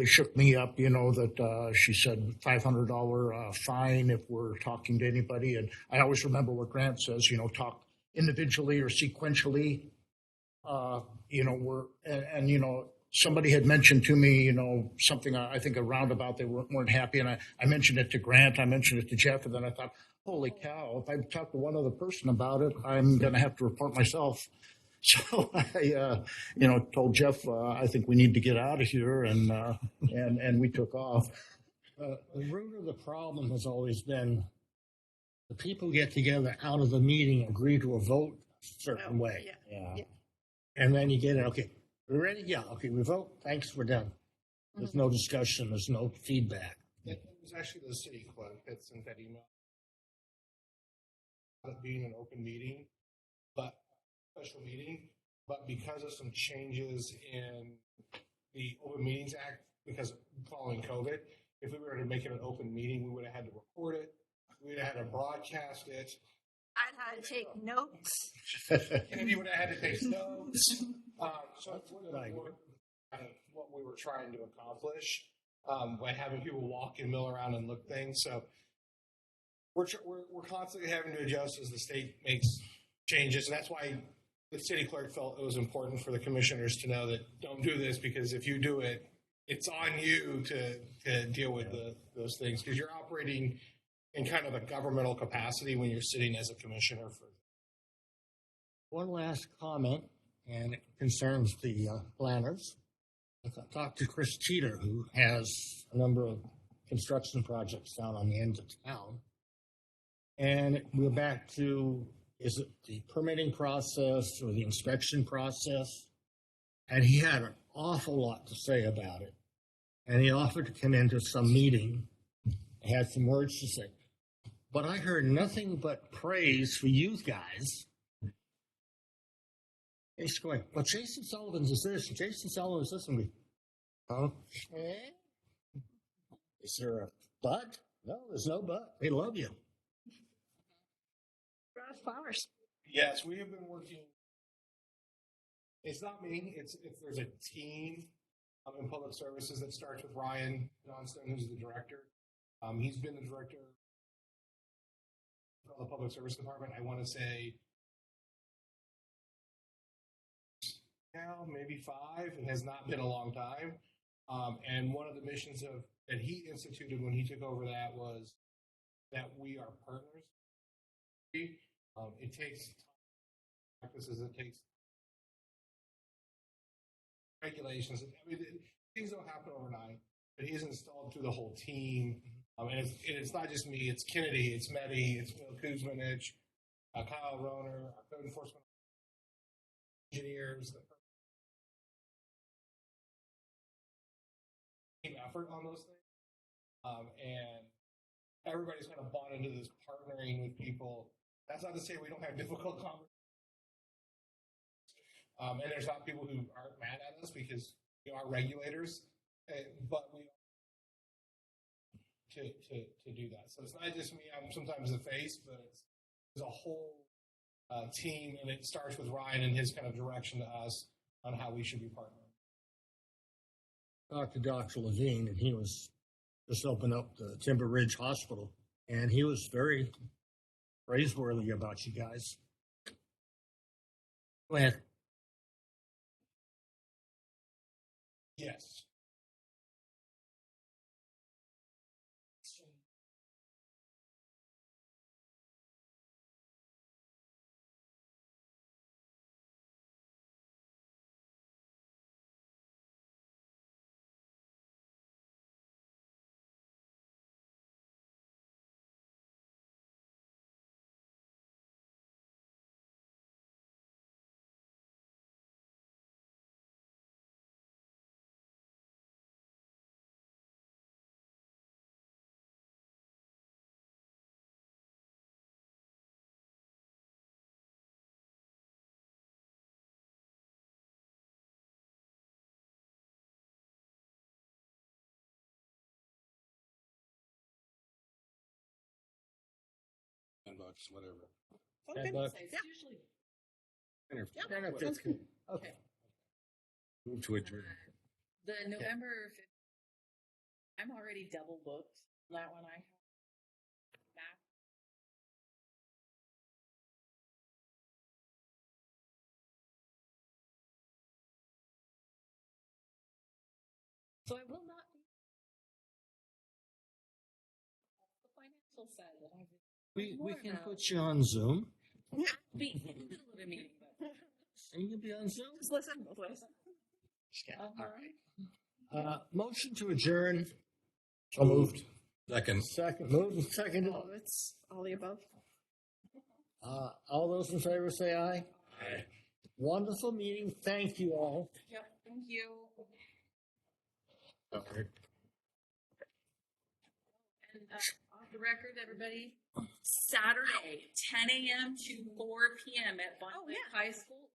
shook me up, that she said $500 fine if we're talking to anybody. And I always remember what Grant says, talk individually or sequentially, somebody had mentioned to me, something, I think a roundabout, they weren't happy. And I mentioned it to Grant, I mentioned it to Jeff, and then I thought, holy cow, if I talk to one other person about it, I'm going to have to report myself. So I, told Jeff, I think we need to get out of here, and we took off. The root of the problem has always been the people get together out of the meeting, agree to a vote a certain way. Yeah. And then you get it, okay, we're ready? Yeah, okay, we vote, thanks, we're done. There's no discussion, there's no feedback. It was actually the city clerk that sent that email. It being an open meeting, but special meeting, but because of some changes in the Open Meetings Act, because following COVID, if we were to make it an open meeting, we would have had to record it, we would have had to broadcast it. I'd had to take notes. Kennedy would have had to take notes. So it's what we were trying to accomplish by having people walk and mill around and look things. So we're constantly having to adjust as the state makes changes, and that's why the city clerk felt it was important for the commissioners to know that don't do this, because if you do it, it's on you to deal with those things, because you're operating in kind of a governmental capacity when you're sitting as a commissioner. One last comment, and it concerns the planners. I talked to Chris Cheater, who has a number of construction projects down on the end of town. And we're back to, is it the permitting process or the inspection process? And he had an awful lot to say about it. And he offered to come into some meeting and had some words to say. But I heard nothing but praise for you guys. He's going, well, Jason Sullivan's is this, Jason Sullivan's this, and we, okay. Is there a but? No, there's no but. They love you. Flowers. Yes, we have been working. It's not me. It's there's a team in public services that starts with Ryan Johnston, who's the director. He's been the director of the public service department. I want to say now maybe 5. It has not been a long time. And one of the missions that he instituted when he took over that was that we are partners. It takes practices, it takes regulations. I mean, things don't happen overnight, but he's installed through the whole team. And it's not just me, it's Kennedy, it's Mehdi, it's Phil Kuzmanich, Kyle Roner, our code enforcement engineers, the team effort on those things. And everybody's kind of bought into this partnering with people. That's not to say we don't have difficult conversations. And there's not people who aren't mad at us because we are regulators, but we to do that. So it's not just me. I'm sometimes the face, but it's a whole team, and it starts with Ryan and his kind of direction to us on how we should be partnering. Talked to Dr. Levine, and he was just opened up the Timber Ridge Hospital, and he was very praiseworthy about you guys. Go ahead. Yes. $10, whatever. Okay. $10. It's usually Yep. Sounds good. Okay. Move to adjourn. the November 5th. I'm already double booked. That one I have. So I will not be. That's the financial side that I've We more can about. put you on Zoom. Be in the middle of a meeting. But And you can be on Zoom. Just listen. Listen. All right. Motion to adjourn. So moved. Second. Second. Moved and seconded. Oh, it's all the above. All those in favor say aye. Aye. Wonderful meeting. Thank you all. Yep. Thank you. And off the record, everybody, Saturday, 10 a.m. to 4 p.m. at Bonney Oh, yeah. High School